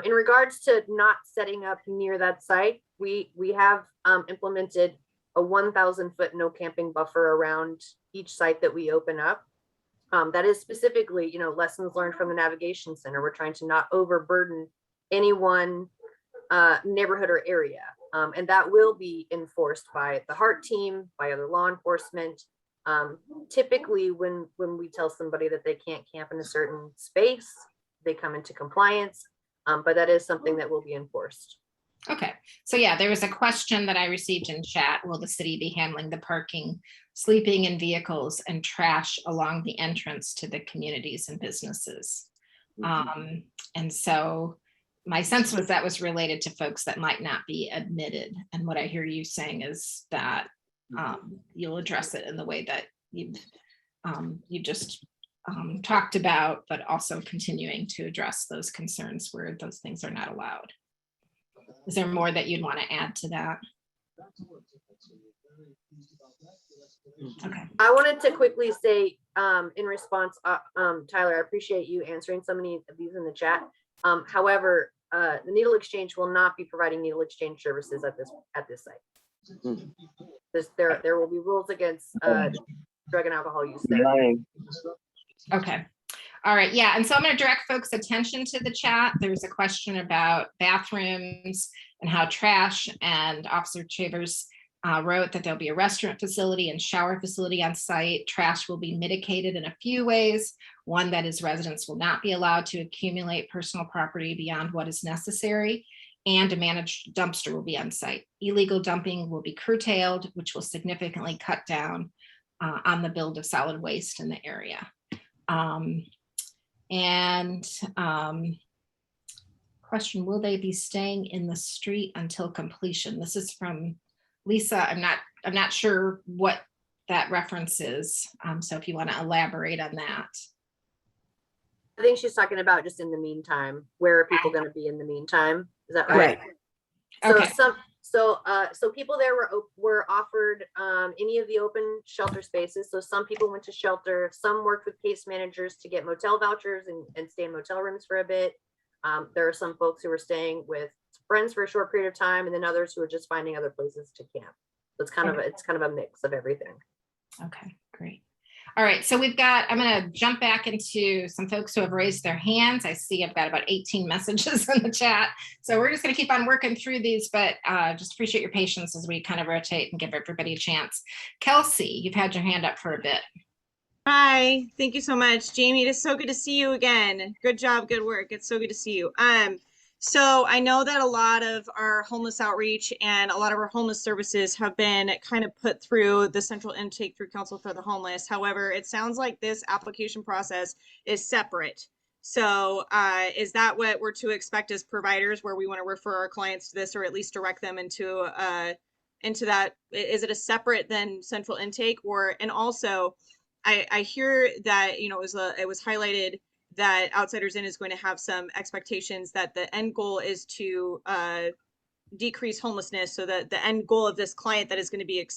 In regards to not setting up near that site, we have implemented a 1,000-foot no camping buffer around each site that we open up. That is specifically, lessons learned from the navigation center. We're trying to not overburden any one neighborhood or area. And that will be enforced by the HEART team, by other law enforcement. Typically, when we tell somebody that they can't camp in a certain space, they come into compliance, but that is something that will be enforced. Okay, so yeah, there was a question that I received in chat. Will the city be handling the parking, sleeping in vehicles, and trash along the entrance to the communities and businesses? And so my sense was that was related to folks that might not be admitted. And what I hear you saying is that you'll address it in the way that you just talked about, but also continuing to address those concerns where those things are not allowed. Is there more that you'd want to add to that? Okay. I wanted to quickly say, in response, Tyler, I appreciate you answering so many of these in the chat. However, the needle exchange will not be providing needle exchange services at this site. There will be rules against drug and alcohol use there. Okay. All right. Yeah. And so I'm going to direct folks' attention to the chat. There's a question about bathrooms and how trash, and Officer Chavers wrote that there'll be a restaurant facility and shower facility on site. Trash will be mitigated in a few ways. One, that is, residents will not be allowed to accumulate personal property beyond what is necessary, and a managed dumpster will be on site. Illegal dumping will be curtailed, which will significantly cut down on the build of solid waste in the area. Question, will they be staying in the street until completion? This is from Lisa. I'm not sure what that reference is. So if you want to elaborate on that. I think she's talking about just in the meantime. Where are people going to be in the meantime? Is that right? Okay. So people there were offered any of the open shelter spaces. So some people went to shelter, some worked with case managers to get motel vouchers and stay in motel rooms for a bit. There are some folks who were staying with friends for a short period of time, and then others who are just finding other places to camp. So it's kind of a mix of everything. Okay, great. All right, so I'm going to jump back into some folks who have raised their hands. I see I've got about 18 messages in the chat. So we're just going to keep on working through these, but just appreciate your patience as we kind of rotate and give everybody a chance. Kelsey, you've had your hand up for a bit. Hi, thank you so much. Jamie, it is so good to see you again. Good job, good work. It's so good to see you. So I know that a lot of our homeless outreach and a lot of our homeless services have been kind of put through the central intake through Council for the Homeless. However, it sounds like this application process is separate. So is that what we're to expect as providers, where we want to refer our clients to this, or at least direct them into that? Is it a separate than central intake? And also I hear that, it was highlighted that Outsiders In is going to have some expectations that the end goal is to decrease homelessness, so that the end goal of this client that is going to be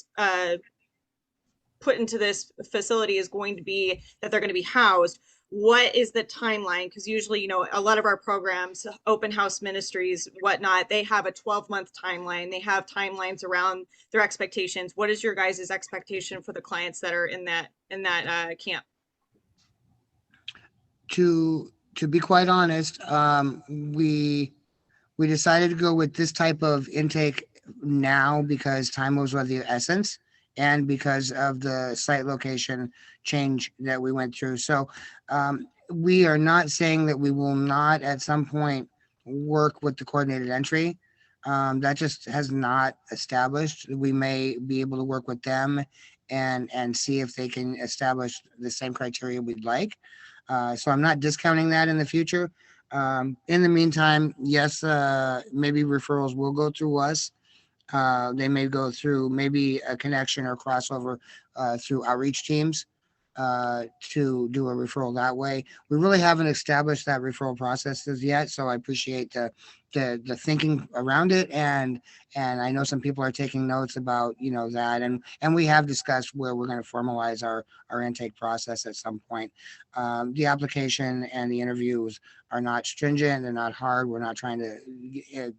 put into this facility is going to be that they're going to be housed. What is the timeline? Because usually, a lot of our programs, open house ministries, whatnot, they have a 12-month timeline. They have timelines around their expectations. What is your guys' expectation for the clients that are in that camp? To be quite honest, we decided to go with this type of intake now because time was of the essence, and because of the site location change that we went through. So we are not saying that we will not at some point work with the coordinated entry. That just has not established. We may be able to work with them and see if they can establish the same criteria we'd like. So I'm not discounting that in the future. In the meantime, yes, maybe referrals will go through us. They may go through maybe a connection or crossover through outreach teams to do a referral that way. We really haven't established that referral process as yet, so I appreciate the thinking around it, and I know some people are taking notes about that, and we have discussed where we're going to formalize our intake process at some point. The application and the interviews are not stringent, they're not hard. We're not trying to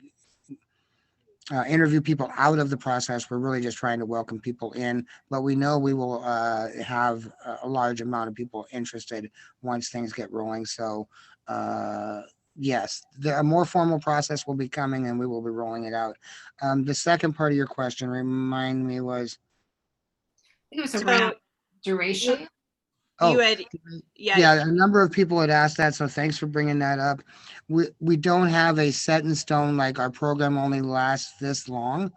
interview people out of the process. We're really just trying to welcome people in, but we know we will have a large amount of people interested once things get rolling. So yes, a more formal process will be coming and we will be rolling it out. The second part of your question, remind me, was? It was So around duration. you Oh, had, yeah, a number of people had asked that, so thanks for bringing that up. We don't have a set in stone, like our program only lasts this long,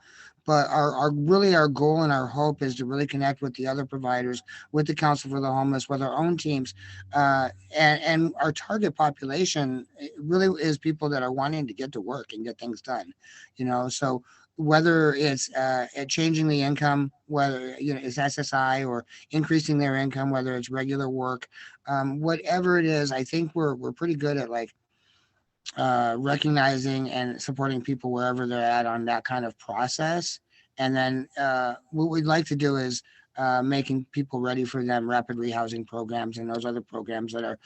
but our really our goal and our hope is to really connect with the other providers, with the Council for the Homeless, with our own teams, and our target population really is people that are wanting to get to work and get things done, so whether it's changing the income, whether it's SSI or increasing their income, whether it's regular work, whatever it is, I think we're pretty good at recognizing and supporting people wherever they're at on that kind of process. And then what we'd like to do is making people ready for them rapid rehousing programs and those other programs that are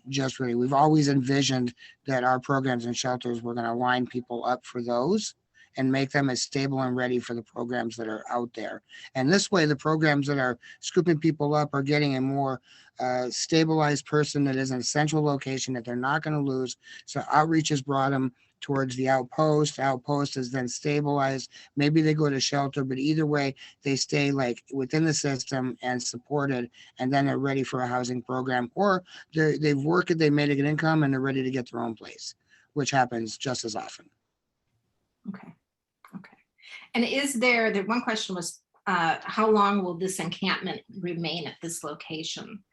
just ready. We've always envisioned that our programs and shelters, we're going to line people up for those and make them as stable and ready for the programs that are out there. And this way, the programs that are scooping people up are getting a more stabilized person that is in a central location that they're not going to lose. So outreach has brought them towards the Outpost. Outpost is then stabilized. Maybe they go to shelter, but either way, they stay within the system and supported, and then they're ready for a housing program, or they've worked, they made an income, and they're ready to get their own place, which happens just as often. Okay. And the one question was, how long will this encampment remain at this location?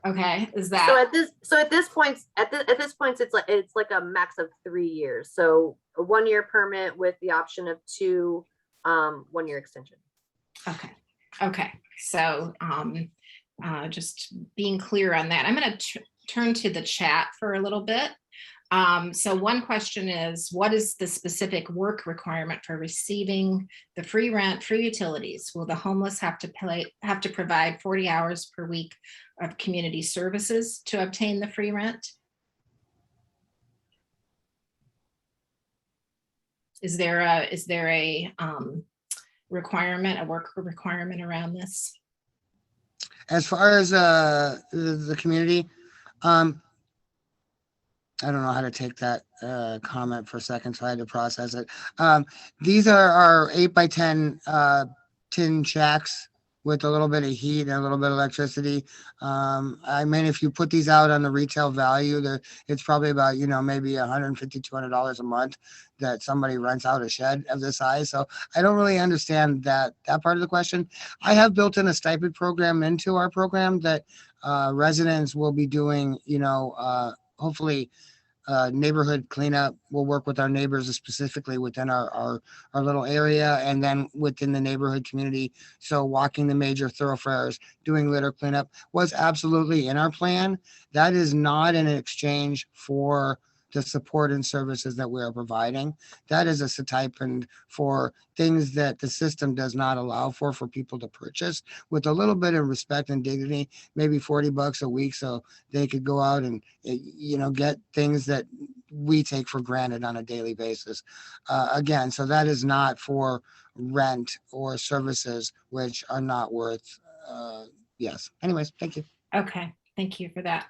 Okay, is that so at this point it's like a max of 3 years. So a 1-year permit with the option of 2 1-year extension. Okay. So just being clear on that, I'm going to turn to the chat for a little bit. So one question is, what is the specific work requirement for receiving the free rent, free utilities? Will the homeless have to provide 40 hours per week of community services to obtain the free rent? Is there a requirement, a work requirement around this? As far as the community, I don't know how to take that comment for a second, so I had to process it. These are our 8x10 tin shacks with a little bit of heat and a little bit of electricity. I mean, if you put these out on the retail value, it's probably about, maybe $150, $200 a month that somebody rents out a shed of this size. So I don't really understand that part of the question. I have built in a stipend program into our program that residents will be doing, hopefully neighborhood cleanup. We'll work with our neighbors specifically within our little area and then within the neighborhood community. So walking the major thoroughfares, doing litter cleanup was absolutely in our plan. That is not in exchange for the support and services that we are providing. That is a stipend for things that the system does not allow for people to purchase with a little bit of respect and dignity, maybe $40 a week, so they could go out and, get things that we take for granted on a daily basis. Again, so that is not for rent or services, which are not worth, yes. Anyways, thank you. Okay, thank you for that.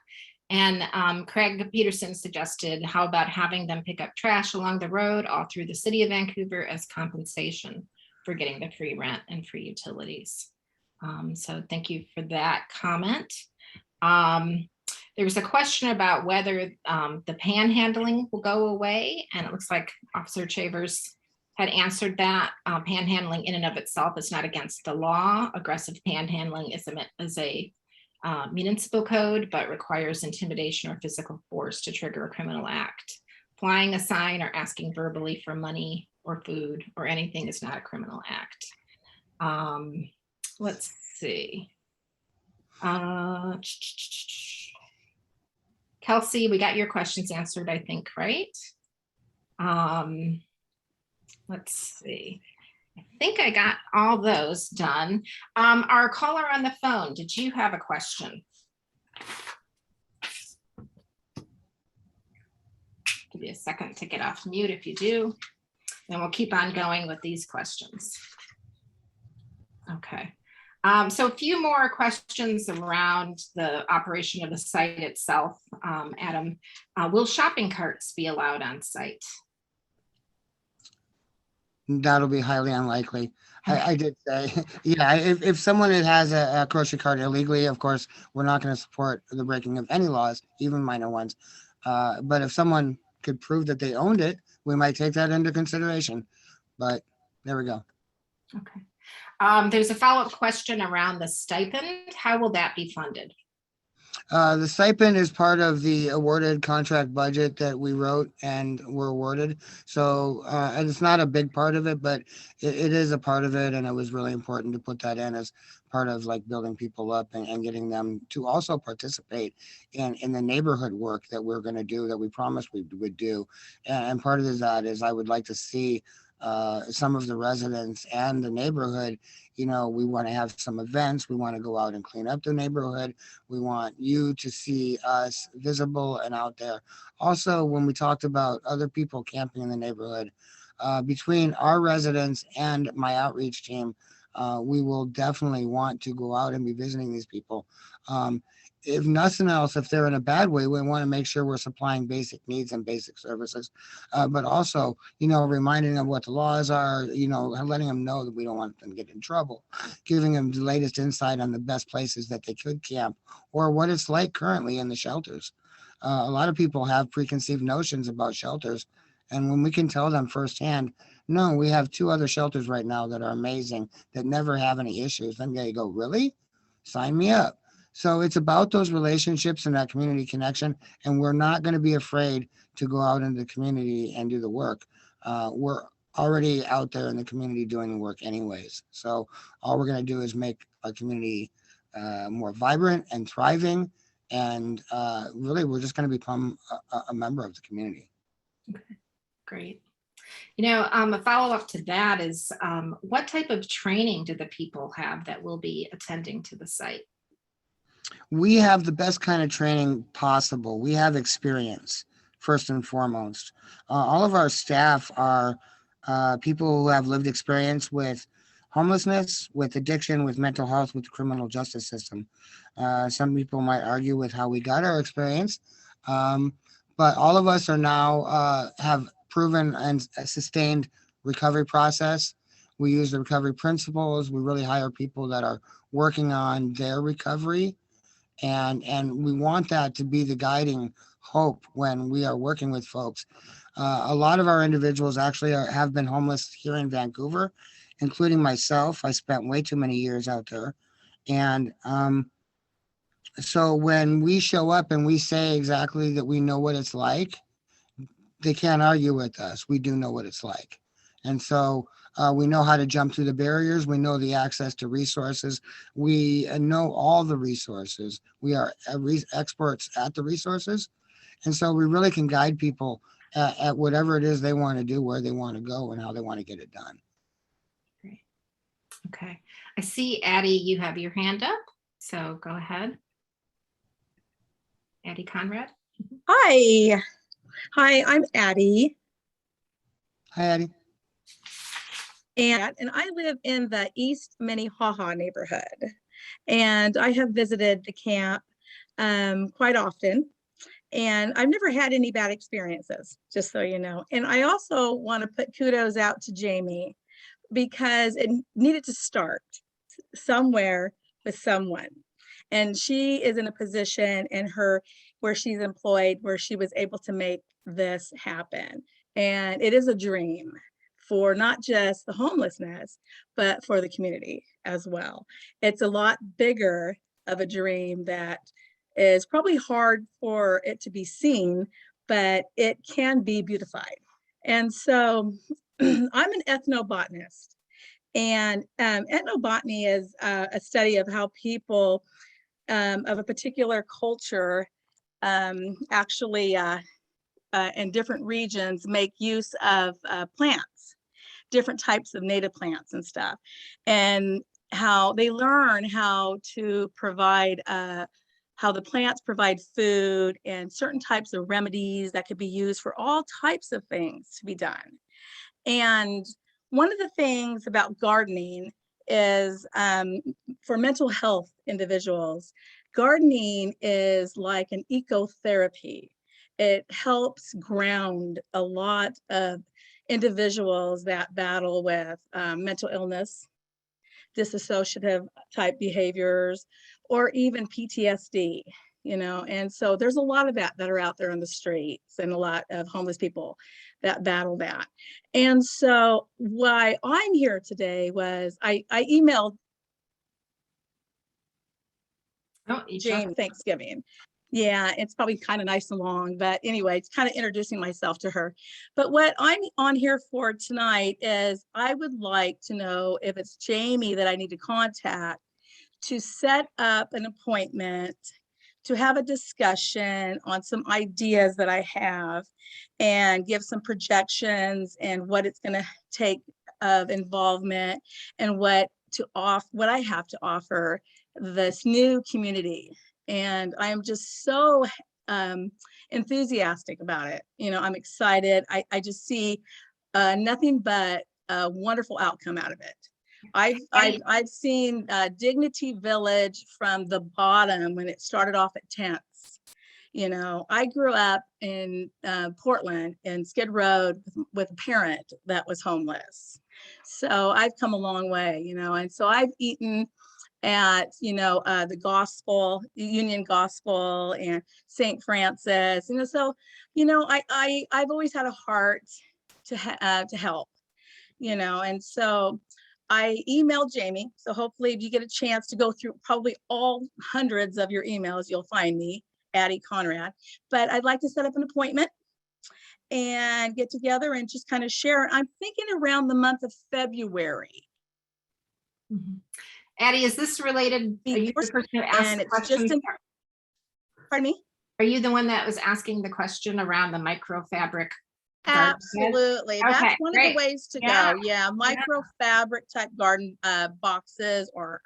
And Craig Peterson suggested, how about having them pick up trash along the road all through the city of Vancouver as compensation for getting the free rent and free utilities? So thank you for that comment. There was a question about whether the panhandling will go away, and it looks like Officer Chavers had answered that. Panhandling in and of itself is not against the law. Aggressive panhandling is a municipal code, but requires intimidation or physical force to trigger a criminal act. Flying a sign or asking verbally for money or food or anything is not a criminal act. Let's see. Kelsey, we got your questions answered, I think, right? Let's see. I think I got all those done. Our caller on the phone, did you have a question? Give you a second to get off mute if you do. And we'll keep on going with these questions. Okay. So a few more questions around the operation of the site itself. Adam, will shopping carts be allowed on site? That'll be highly unlikely. I did say, yeah, if someone has a grocery cart illegally, of course, we're not going to support the breaking of any laws, even minor ones. But if someone could prove that they owned it, we might take that into consideration. But there we go. Okay. There's a follow-up question around the stipend. How will that be funded? The stipend is part of the awarded contract budget that we wrote and were awarded. So, and it's not a big part of it, but it is a part of it. And it was really important to put that in as part of like building people up and getting them to also participate in the neighborhood work that we're going to do, that we promised we would do. And part of that is I would like to see some of the residents and the neighborhood, you know, we want to have some events. We want to go out and clean up the neighborhood. We want you to see us visible and out there. Also, when we talked about other people camping in the neighborhood, between our residents and my outreach team, we will definitely want to go out and be visiting these people. If nothing else, if they're in a bad way, we want to make sure we're supplying basic needs and basic services, but also, you know, reminding them what the laws are, you know, letting them know that we don't want them to get in trouble, giving them the latest insight on the best places that they could camp or what it's like currently in the shelters. A lot of people have preconceived notions about shelters. And when we can tell them firsthand, no, we have 2 other shelters right now that are amazing, that never have any issues, then they go, really? Sign me up. So it's about those relationships and that community connection. And we're not going to be afraid to go out into the community and do the work. We're already out there in the community doing the work anyways. So all we're going to do is make our community more vibrant and thriving. And really, we're just going to become a member of the community. Okay, great. You know, a follow-up to that is what type of training do the people have that will be attending to the site? We have the best kind of training possible. We have experience, first and foremost. All of our staff are people who have lived experience with homelessness, with addiction, with mental health, with the criminal justice system. Some people might argue with how we got our experience, but all of us are now have proven and sustained recovery process. We use the recovery principles. We really hire people that are working on their recovery. And we want that to be the guiding hope when we are working with folks. A lot of our individuals actually have been homeless here in Vancouver, including myself. I spent way too many years out there. And so when we show up and we say exactly that we know what it's like, they can't argue with us. We do know what it's like. And so we know how to jump through the barriers. We know the access to resources. We know all the resources. We are experts at the resources. And so we really can guide people at whatever it is they want to do, where they want to go, and how they want to get it done. Great. Okay. I see, Addie, you have your hand up. So go ahead. Addie Conrad. Hi. Hi, I'm Addie. Hi, Addie. And I live in the East Minnehaha neighborhood. And I have visited the camp quite often. And I've never had any bad experiences, just so you know. And I also want to put kudos out to Jamie, because it needed to start somewhere with someone. And she is in a position in her where she's employed, where she was able to make this happen. And it is a dream for not just the homelessness, but for the community as well. It's a lot bigger of a dream that is probably hard for it to be seen, but it can be beautified. And so I'm an ethnobotanist, and ethnobotany is a study of how people of a particular culture actually in different regions make use of plants, different types of native plants and stuff, and how they learn how to provide how the plants provide food and certain types of remedies that could be used for all types of things to be done. And one of the things about gardening is for mental health individuals, gardening is like an ecotherapy. It helps ground a lot of individuals that battle with mental illness, dissociative type behaviors, or even PTSD, you know. And so there's a lot of that are out there on the streets, and a lot of homeless people that battle that. And so why I'm here today was I emailed Jane Thanksgiving. Yeah, it's probably kind of nice and long, but anyway, it's kind of introducing myself to her. But what I'm on here for tonight is I would like to know if it's Jamie that I need to contact to set up an appointment to have a discussion on some ideas that I have and give some projections and what it's going to take of involvement and what I have to offer this new community. And I am just so enthusiastic about it. You know, I'm excited. I just see nothing but a wonderful outcome out of it. I've seen Dignity Village from the bottom when it started off at tents. You know, I grew up in Portland in Skid Row with a parent that was homeless. So I've come a long way, you know, and so I've eaten at, you know, the Gospel, Union Gospel and St. Francis, you know, so, you know, I've always had a heart to help, you know, and so I emailed Jamie. So hopefully if you get a chance to go through probably all hundreds of your emails, you'll find me, Addie Conrad. But I'd like to set up an appointment and get together and just kind of share. I'm thinking around the month of February. Mm-hmm. Addie, is this related? Are you the person who asked the question? Pardon me? Are you the one that was asking the question around the microfabric? Absolutely. Okay, that's one great. of the ways to go. Yeah, microfabric type garden boxes, or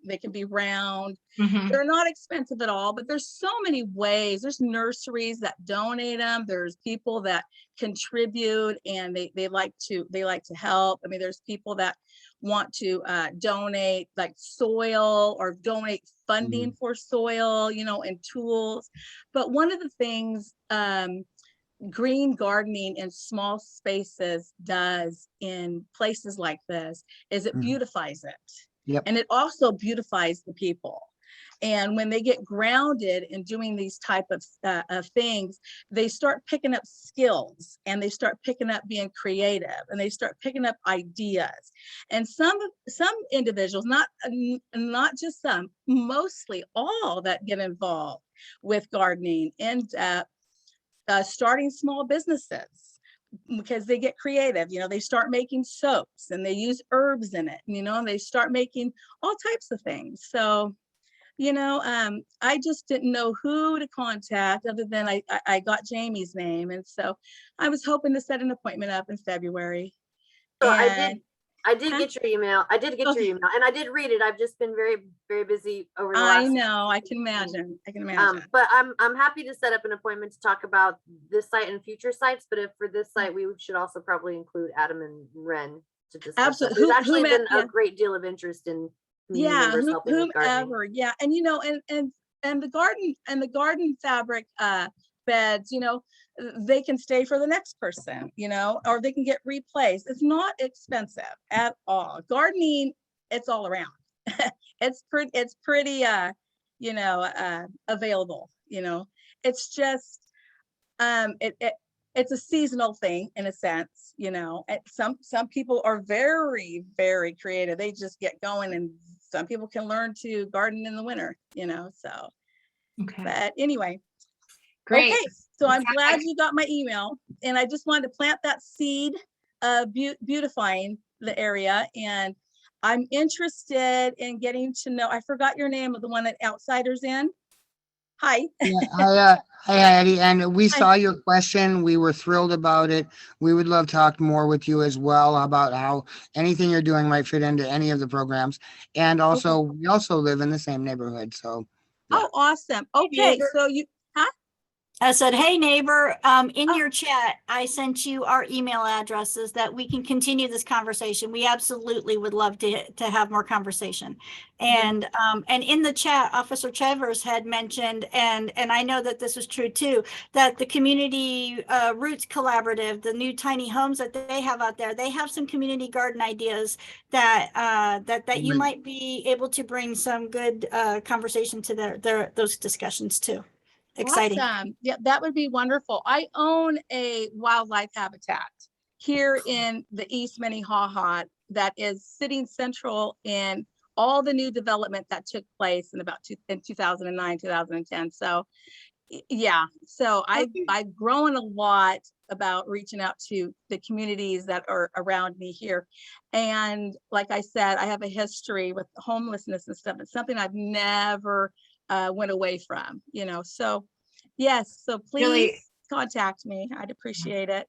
they can be round. Mm-hmm. They're not expensive at all, but there's so many ways. There's nurseries that donate them. There's people that contribute and they like to help. I mean, there's people that want to donate like soil or donate funding for soil, you know, and tools. But one of the things green gardening in small spaces does in places like this is it beautifies it. Yep. And it also beautifies the people. And when they get grounded in doing these type of things, they start picking up skills and they start picking up being creative and they start picking up ideas. And some individuals, not just some, mostly all that get involved with gardening end up starting small businesses because they get creative. You know, they start making soaps and they use herbs in it, you know, and they start making all types of things. So, you know, I just didn't know who to contact other than I got Jamie's name. And so I was hoping to set an appointment up in February. So I did get your email. I did get your email and I did read it. I've just been very, very busy over the last. I know, I can imagine. But I'm happy to set up an appointment to talk about this site and future sites. But if for this site, we should also probably include Adam and Ren to discuss. Absolutely. There's actually been a great deal of interest in whomever. Yeah. And you know, and the garden fabric beds, you know, they can stay for the next person, you know, or they can get replaced. It's not expensive at all. Gardening, it's all around. It's pretty you know, available, you know. It's just it's a seasonal thing in a sense, you know. Some people are very, very creative. They just get going, and some people can learn to garden in the winter, you know. So but anyway, great. Okay, so I'm glad you got my email, and I just wanted to plant that seed of beautifying the area. And I'm interested in getting to know, I forgot your name of the one that Outsiders in. Hi. Yeah, hi, Addie. And we saw your question. We were thrilled about it. We would love to talk more with you as well about how anything you're doing might fit into any of the programs. And also, we also live in the same neighborhood. So Oh, awesome. Okay, neighbor. so you, huh? I said, hey neighbor, in your chat, I sent you our email addresses that we can continue this conversation. We absolutely would love to have more conversation. And in the chat, Officer Chevers had mentioned, and I know that this was true too, that the Community Roots Collaborative, the new tiny homes that they have out there, they have some community garden ideas that you might be able to bring some good conversation to those discussions too. Exciting. Awesome. Yeah, that would be wonderful. I own a wildlife habitat here in the East Minnehaha that is sitting central in all the new development that took place in in 2009, 2010. So yeah, so I've grown a lot about reaching out to the communities that are around me here. And like I said, I have a history with homelessness and stuff. It's something I've never went away from, so yes, so please Really, contact me. I'd appreciate it.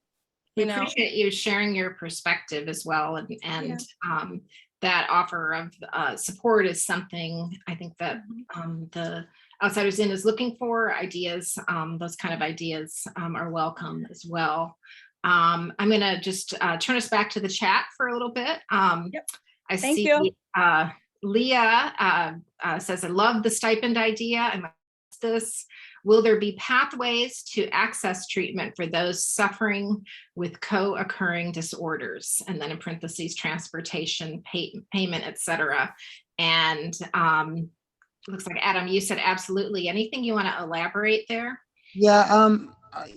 We appreciate you sharing your perspective as well, and that offer of support is something I think that the Outsiders In is looking for. Ideas, those kind of ideas are welcome as well. I'm going to just turn us back to the chat for a little bit. I Thank see you. Leah says, I love the stipend idea. I must ask this. Will there be pathways to access treatment for those suffering with co-occurring disorders? And then in parentheses, transportation, payment, et cetera. And looks like, Adam, you said absolutely. Anything you want to elaborate there? Yeah,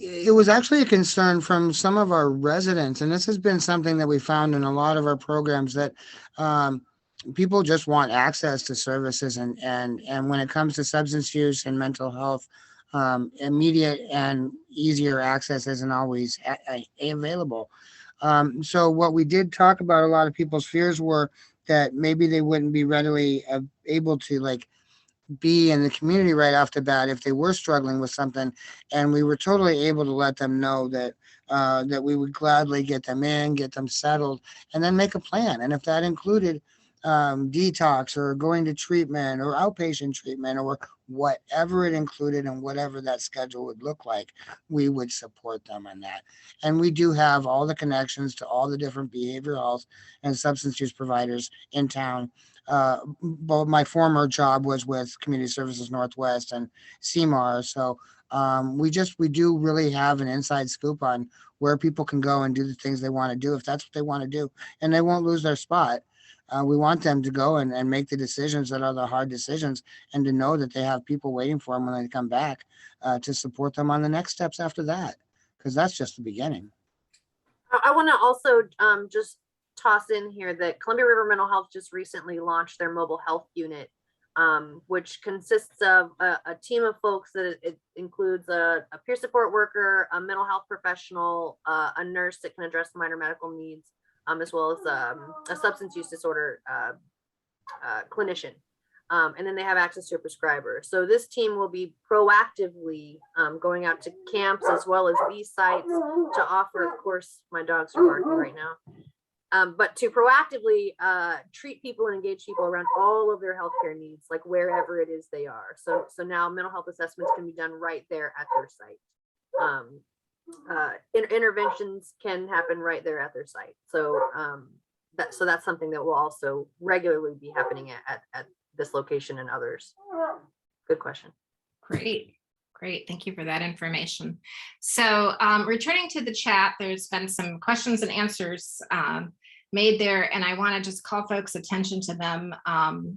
it was actually a concern from some of our residents, and this has been something that we found in a lot of our programs, that people just want access to services, and when it comes to substance use and mental health, immediate and easier access isn't always available. So what we did talk about, a lot of people's fears were that maybe they wouldn't be readily able to be in the community right off the bat if they were struggling with something, and we were totally able to let them know that that we would gladly get them in, get them settled, and then make a plan. And if that included detox or going to treatment or outpatient treatment or whatever it included and whatever that schedule would look like, we would support them on that. And we do have all the connections to all the different behavioral health and substance use providers in town. But my former job was with Community Services Northwest and CMAR. So we do really have an inside scoop on where people can go and do the things they want to do, if that's what they want to do, and they won't lose their spot. We want them to go and make the decisions that are the hard decisions, and to know that they have people waiting for them when they come back to support them on the next steps after that, because that's just the beginning. I want to also just toss in here that Columbia River Mental Health just recently launched their mobile health unit, which consists of a team of folks that it includes a peer support worker, a mental health professional, a nurse that can address minor medical needs, as well as a substance use disorder clinician. And then they have access to a prescriber. So this team will be proactively going out to camps as well as these sites to offer, of course, my dogs are barking right now, but to proactively treat people and engage people around all of their healthcare needs, like wherever it is they are. So now mental health assessments can be done right there at their site. Interventions can happen right there at their site. So that's something that will also regularly be happening at this location and others. Good question. Great. Thank you for that information. So returning to the chat, there's been some questions and answers made there, and I want to just call folks' attention to them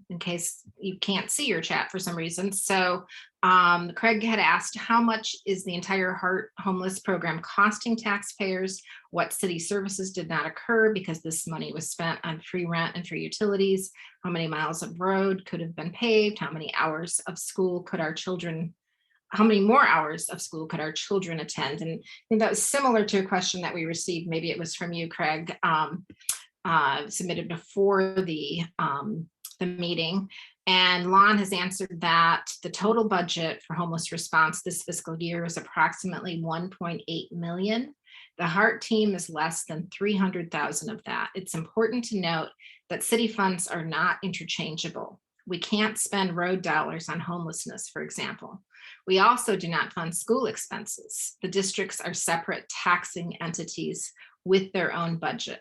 in case you can't see your chat for some reason. So Craig had asked, how much is the entire Heart Homeless program costing taxpayers? What city services did not occur because this money was spent on free rent and free utilities? How many miles of road could have been paved? How many hours of school could our children how many more hours of school could our children attend? And I think that was similar to a question that we received. Maybe it was from you, Craig, submitted before the meeting. And Lon has answered that the total budget for homeless response this fiscal year is approximately 1.8 million. The Heart team is less than 300,000 of that. It's important to note that city funds are not interchangeable. We can't spend road dollars on homelessness, for example. We also do not fund school expenses. The districts are separate taxing entities with their own budget.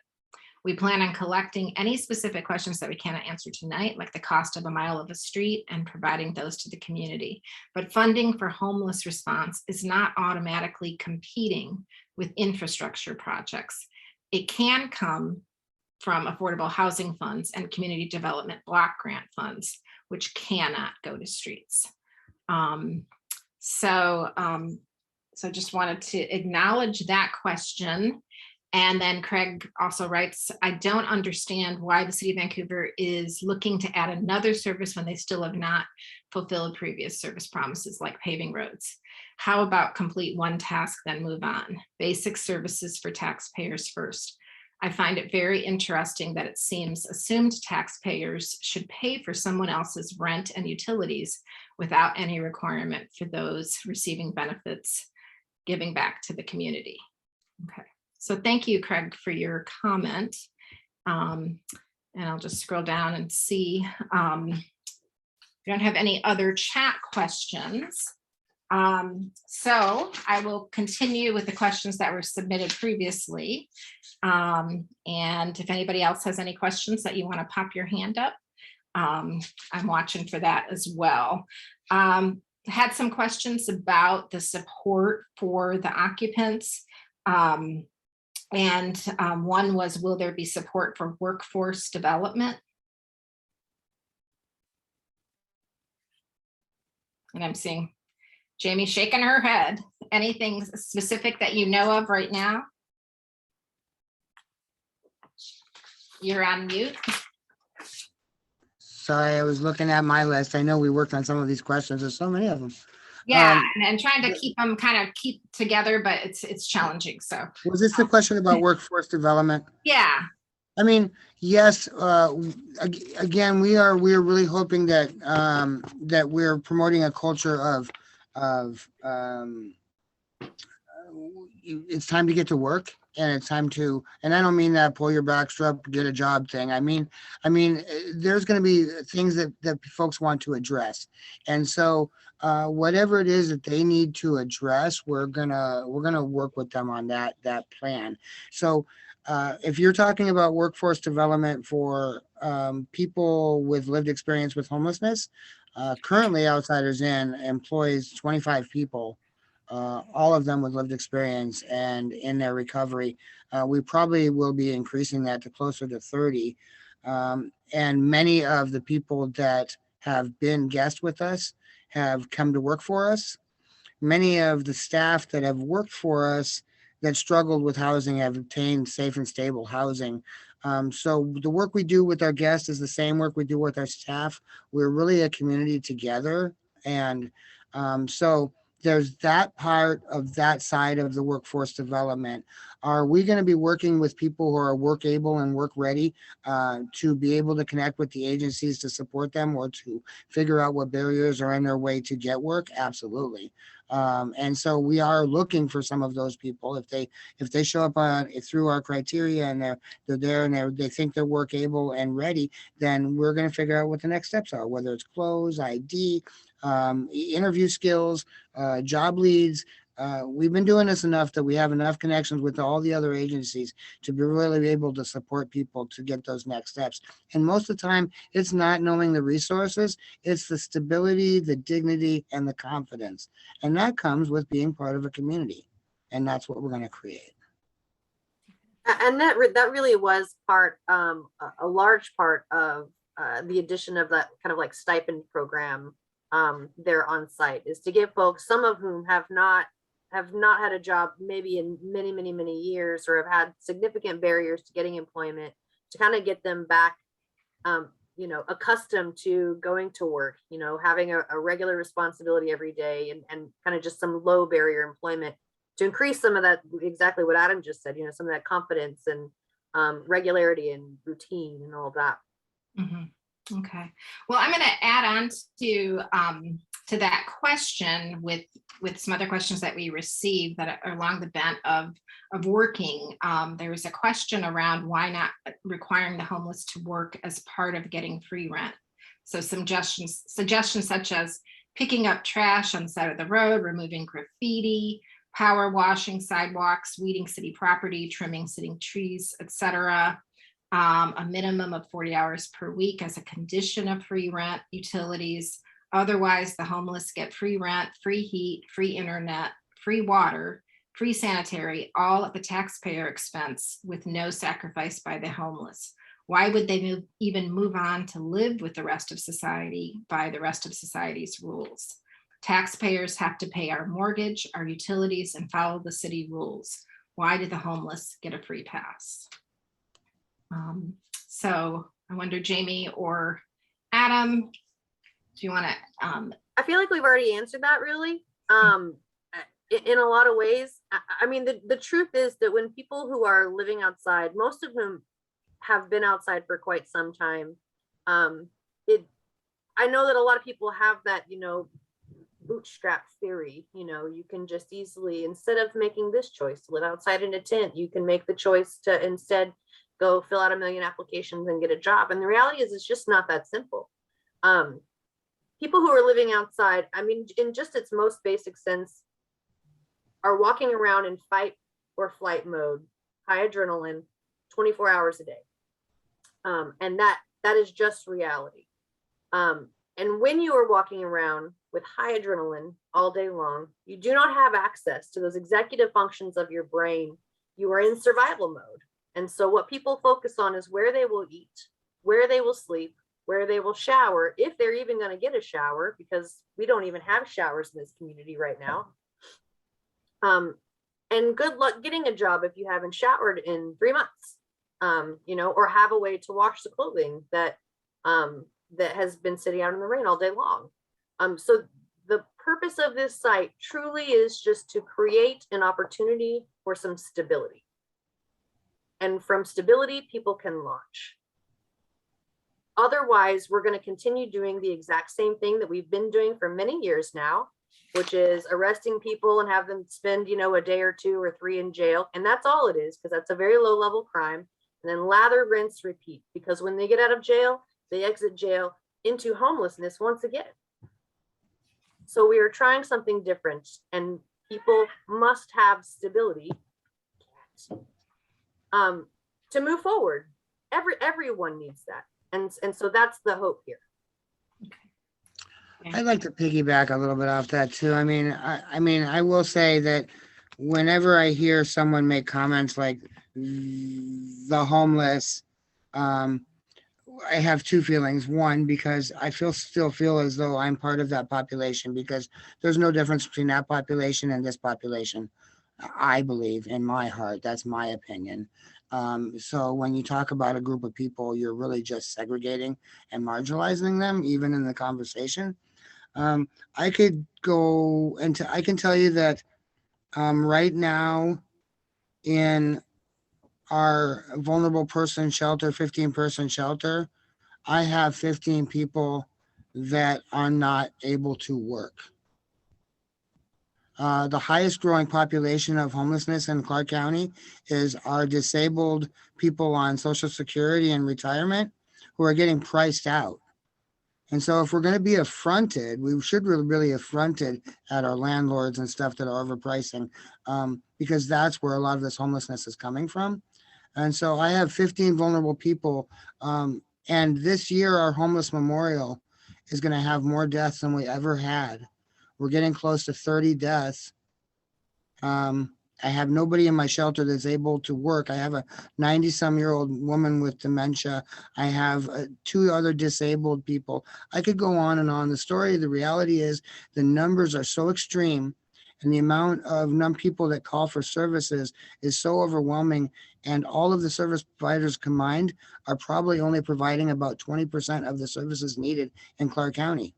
We plan on collecting any specific questions that we cannot answer tonight, like the cost of a mile of a street, and providing those to the community. But funding for homeless response is not automatically competing with infrastructure projects. It can come from affordable housing funds and community development block grant funds, which cannot go to streets. So just wanted to acknowledge that question. And then Craig also writes, I don't understand why the City of Vancouver is looking to add another service when they still have not fulfilled previous service promises like paving roads. How about complete one task, then move on? Basic services for taxpayers first. I find it very interesting that it seems assumed taxpayers should pay for someone else's rent and utilities without any requirement for those receiving benefits giving back to the community. Okay. So thank you, Craig, for your comment. And I'll just scroll down and see. We don't have any other chat questions. So I will continue with the questions that were submitted previously. And if anybody else has any questions that you want to pop your hand up, I'm watching for that as well. Had some questions about the support for the occupants. And one was, will there be support for workforce development? And I'm seeing Jamie shaking her head. Anything specific that you know of right now? You're on mute. Sorry, I was looking at my list. I know we worked on some of these questions. There's so many of them. Yeah, and trying to keep them keep together, but it's challenging. So Was this the question about workforce development? yeah. I mean, yes. Again, we are really hoping that that we're promoting a culture of it's time to get to work, and it's time to, and I don't mean that pull your backstrap, get a job thing. I mean, there's going to be things that folks want to address, and so whatever it is that they need to address, we're gonna work with them on that plan. So if you're talking about workforce development for people with lived experience with homelessness, currently Outsiders In employs 25 people, all of them with lived experience and in their recovery. We probably will be increasing that to closer to 30. And many of the people that have been guests with us have come to work for us. Many of the staff that have worked for us that struggled with housing have obtained safe and stable housing. So the work we do with our guests is the same work we do with our staff. We're really a community together. And so there's that part of that side of the workforce development. Are we going to be working with people who are work able and work ready to be able to connect with the agencies to support them or to figure out what barriers are in their way to get work? Absolutely. And so we are looking for some of those people. If they show up through our criteria and they're there and they think they're work able and ready, then we're going to figure out what the next steps are, whether it's close, ID, interview skills, job leads. We've been doing this enough that we have enough connections with all the other agencies to be really able to support people to get those next steps. And most of the time, it's not knowing the resources, it's the stability, the dignity, and the confidence. And that comes with being part of a community. And that's what we're going to create. And that really was a large part of the addition of that kind of like stipend program there on site, is to give folks, some of whom have not had a job maybe in many years, or have had significant barriers to getting employment, to kind of get them back accustomed to going to work, having a regular responsibility every day, and kind of just some low barrier employment to increase some of that, exactly what Adam just said, some of that confidence and regularity and routine and all of that. Mm-hmm. Okay. Well, I'm going to add on to that question with some other questions that we received that are along the bent of working. There was a question around why not requiring the homeless to work as part of getting free rent. So suggestions such as picking up trash on the side of the road, removing graffiti, power washing sidewalks, weeding city property, trimming city trees, etc. A minimum of 40 hours per week as a condition of free rent, utilities. Otherwise, the homeless get free rent, free heat, free internet, free water, free sanitary, all at the taxpayer expense with no sacrifice by the homeless. Why would they even move on to live with the rest of society by the rest of society's rules? Taxpayers have to pay our mortgage, our utilities, and follow the city rules. Why do the homeless get a free pass? So I wonder, Jamie or Adam, do you want to? I feel like we've already answered that really. In a lot of ways. I mean, the truth is that when people who are living outside, most of whom have been outside for quite some time, I know that a lot of people have that, bootstrap theory. You can just easily, instead of making this choice to live outside in a tent, you can make the choice to instead go fill out 1 million applications and get a job. And the reality is, it's just not that simple. People who are living outside, I mean, in just its most basic sense, are walking around in fight or flight mode, high adrenaline, 24 hours a day. And that is just reality. And when you are walking around with high adrenaline all day long, you do not have access to those executive functions of your brain. You are in survival mode. And so what people focus on is where they will eat, where they will sleep, where they will shower, if they're even going to get a shower, because we don't even have showers in this community right now. And good luck getting a job if you haven't showered in 3 months, or have a way to wash the clothing that has been sitting out in the rain all day long. So the purpose of this site truly is just to create an opportunity for some stability. And from stability, people can launch. Otherwise, we're going to continue doing the exact same thing that we've been doing for many years now, which is arresting people and have them spend, a day or 2 or 3 in jail. And that's all it is, because that's a very low level crime. And then lather, rinse, repeat, because when they get out of jail, they exit jail into homelessness once again. So we are trying something different, and people must have stability to move forward. Everyone needs that. And so that's the hope here. I'd like to piggyback a little bit off that too. I mean, I will say that whenever I hear someone make comments like the homeless, I have 2 feelings. One, because I still feel as though I'm part of that population, because there's no difference between that population and this population. I believe in my heart, that's my opinion. So when you talk about a group of people, you're really just segregating and marginalizing them, even in the conversation. I can tell you that right now in our vulnerable person shelter, 15-person shelter, I have 15 people that are not able to work. The highest growing population of homelessness in Clark County is our disabled people on Social Security and retirement who are getting priced out. And so if we're going to be affronted, we should really affronted at our landlords and stuff that are overpricing, because that's where a lot of this homelessness is coming from. And so I have 15 vulnerable people. And this year, our homeless memorial is going to have more deaths than we ever had. We're getting close to 30 deaths. I have nobody in my shelter that's able to work. I have a 90-some-year-old woman with dementia. I have 2 other disabled people. I could go on and on. The reality is the numbers are so extreme, and the amount of people that call for services is so overwhelming. And all of the service providers combined are probably only providing about 20% of the services needed in Clark County.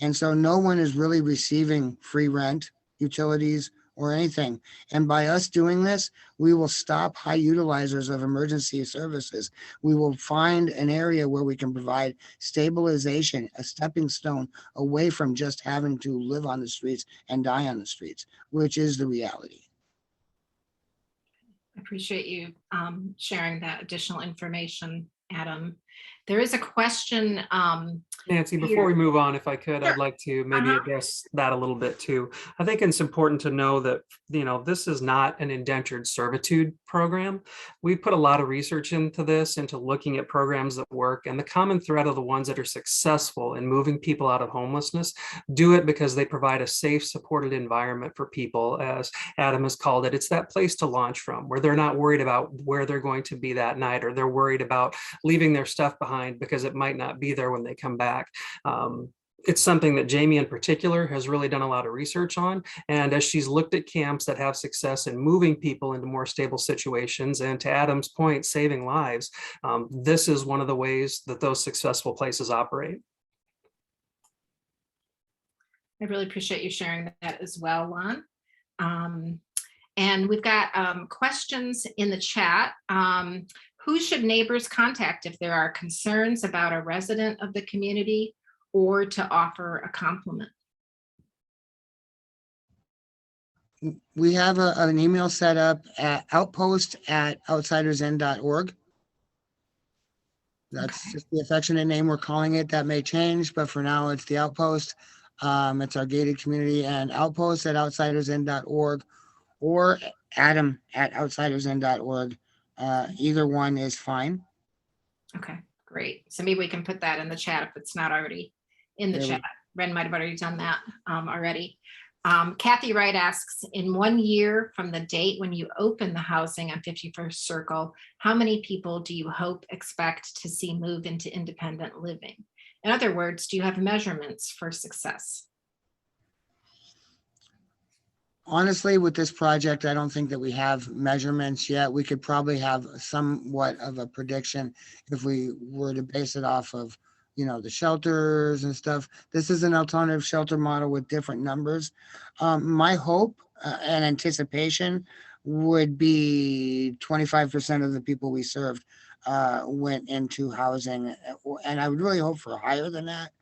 And so no one is really receiving free rent, utilities, or anything. And by us doing this, we will stop high utilizers of emergency services. We will find an area where we can provide stabilization, a stepping stone away from just having to live on the streets and die on the streets, which is the reality. I appreciate you sharing that additional information. Adam. There is a question. Nancy, before we move on, if I could, Sure. I'd like to maybe address that a little bit too. I think it's important to know that, this is not an indentured servitude program. We put a lot of research into this, into looking at programs that work, and the common thread of the ones that are successful in moving people out of homelessness do it because they provide a safe, supported environment for people, as Adam has called it. It's that place to launch from, where they're not worried about where they're going to be that night, or they're worried about leaving their stuff behind because it might not be there when they come back. It's something that Jamie in particular has really done a lot of research on. And as she's looked at camps that have success in moving people into more stable situations, and to Adam's point, saving lives, this is one of the ways that those successful places operate. I really appreciate you sharing that as well, Lon. And we've got questions in the chat. Who should neighbors contact if there are concerns about a resident of the community or to offer a compliment? We have an email set up at outpost@outsidersin.org. That's just the affectionate name we're calling it. That may change, but for now it's the Outpost. It's our gated community, and outpost@outsidersin.org or adam@outsidersin.org. Either one is fine. Okay, great. So maybe we can put that in the chat if it's not already in the chat. Ren might have already done that already. Kathy Wright asks, in 1 year from the date when you open the housing on 51st Circle, how many people do you expect to see move into independent living? In other words, do you have measurements for success? Honestly, with this project, I don't think that we have measurements yet. We could probably have somewhat of a prediction if we were to base it off of, the shelters and stuff. This is an alternative shelter model with different numbers. My hope and anticipation would be 25% of the people we served went into housing. And I would really hope for higher than that.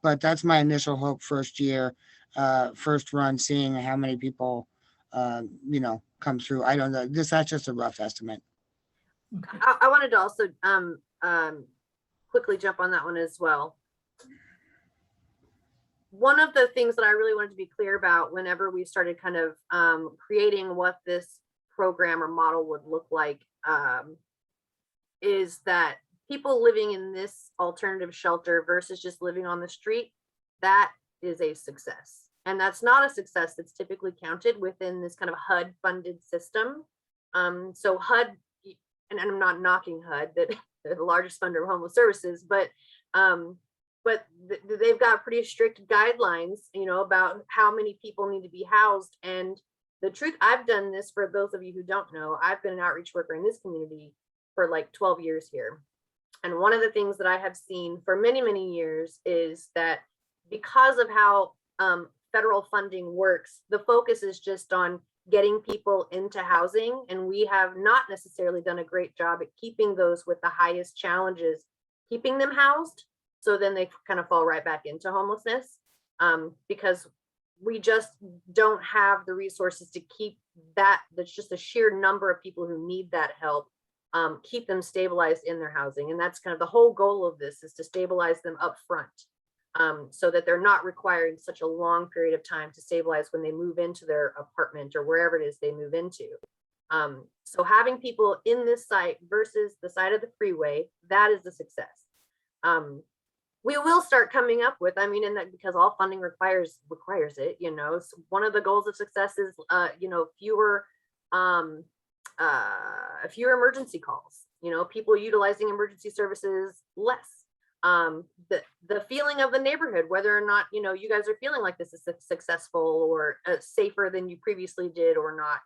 But that's my initial hope first year. First run, seeing how many people come through. I don't know, that's just a rough estimate. I wanted to also quickly jump on that one as well. One of the things that I really wanted to be clear about whenever we started kind of creating what this program or model would look like is that people living in this alternative shelter versus just living on the street, that is a success. And that's not a success that's typically counted within this kind of HUD funded system. So HUD, and I'm not knocking HUD, that they're the largest funder of homeless services, but they've got pretty strict guidelines, about how many people need to be housed. And the truth, I've done this, for those of you who don't know, I've been an outreach worker in this community for like 12 years here. And one of the things that I have seen for many, many years is that because of how federal funding works, the focus is just on getting people into housing. And we have not necessarily done a great job at keeping those with the highest challenges, keeping them housed. So then they kind of fall right back into homelessness because we just don't have the resources to keep that. That's just a sheer number of people who need that help, keep them stabilized in their housing. And that's kind of the whole goal of this, is to stabilize them up front. So that they're not requiring such a long period of time to stabilize when they move into their apartment or wherever it is they move into. So having people in this site versus the side of the freeway, that is a success. We will start coming up with, and that because all funding requires it, so one of the goals of success is, fewer emergency calls, people utilizing emergency services less. The feeling of the neighborhood, whether or not you guys are feeling like this is successful or safer than you previously did or not.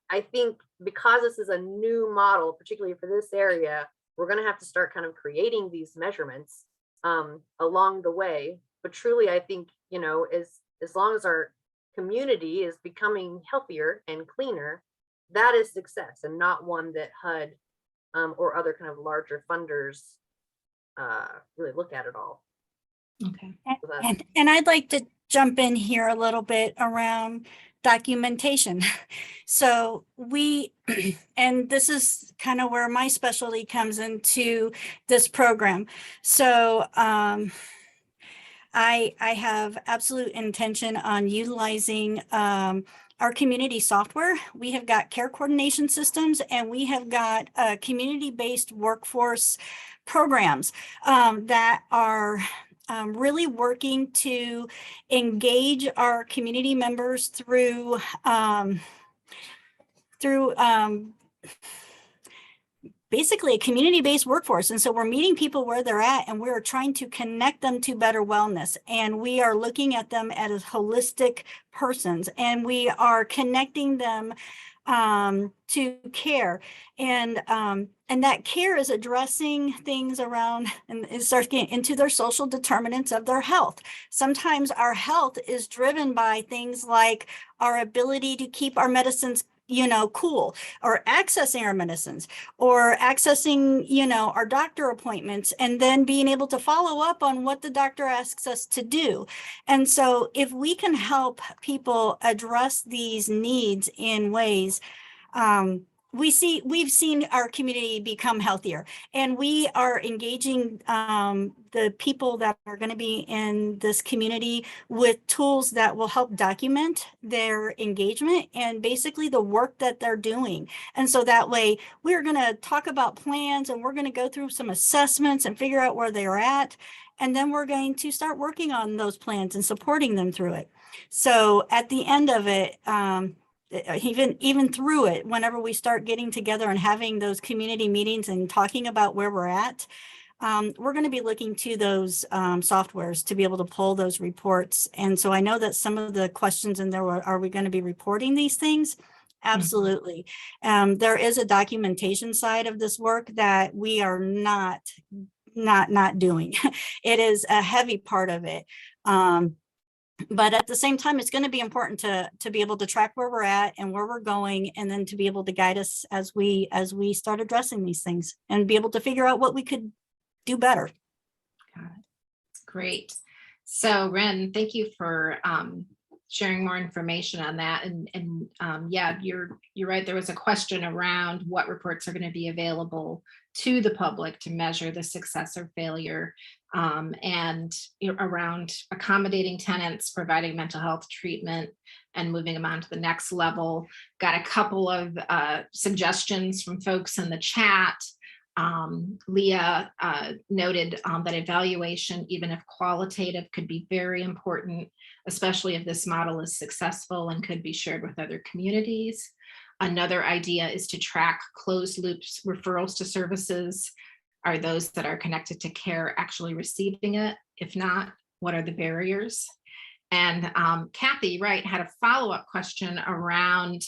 I think because this is a new model, particularly for this area, we're going to have to start kind of creating these measurements along the way. But truly, I think as long as our community is becoming healthier and cleaner, that is success, and not one that HUD or other kind of larger funders really look at all. Okay. And I'd like to jump in here a little bit around documentation. So we, and this is kind of where my specialty comes into this program. So I have absolute intention on utilizing our community software. We have got care coordination systems, and we have got community-based workforce programs that are really working to engage our community members through basically a community-based workforce. And so we're meeting people where they're at, and we're trying to connect them to better wellness. And we are looking at them as holistic persons, and we are connecting them to care. And that care is addressing things around, and it starts getting into their social determinants of their health. Sometimes our health is driven by things like our ability to keep our medicines, cool, or accessing our medicines, or accessing, our doctor appointments, and then being able to follow up on what the doctor asks us to do. And so if we can help people address these needs in ways, we've seen our community become healthier, and we are engaging the people that are going to be in this community with tools that will help document their engagement and basically the work that they're doing. And so that way we're going to talk about plans, and we're going to go through some assessments and figure out where they're at. And then we're going to start working on those plans and supporting them through it. So at the end of it, even through it, whenever we start getting together and having those community meetings and talking about where we're at, we're going to be looking to those softwares to be able to pull those reports. And so I know that some of the questions in there were, are we going to be reporting these things? Absolutely. There is a documentation side of this work that we are not doing. It is a heavy part of it. But at the same time, it's going to be important to be able to track where we're at and where we're going, and then to be able to guide us as we start addressing these things and be able to figure out what we could do better. Got it. Great. So Ren, thank you for sharing more information on that. And yeah, you're right. There was a question around what reports are going to be available to the public to measure the success or failure, and around accommodating tenants, providing mental health treatment, and moving them on to the next level. Got a couple of suggestions from folks in the chat. Leah noted that evaluation, even if qualitative, could be very important, especially if this model is successful and could be shared with other communities. Another idea is to track closed loops referrals to services. Are those that are connected to care actually receiving it? If not, what are the barriers? And Kathy Wright had a follow-up question around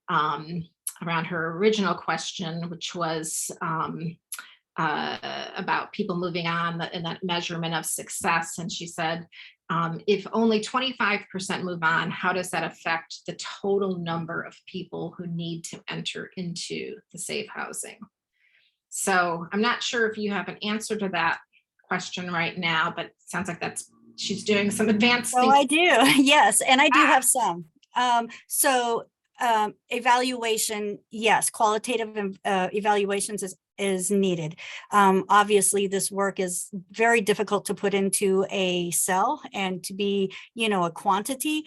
her original question, which was about people moving on and that measurement of success. And she said, if only 25% move on, how does that affect the total number of people who need to enter into the safe housing? So I'm not sure if you have an answer to that question right now, but it sounds like she's doing some advanced things. Oh, I do. Yes. And I do have some. Evaluation, yes, qualitative evaluations is needed. Obviously, this work is very difficult to put into a cell and to be, a quantity.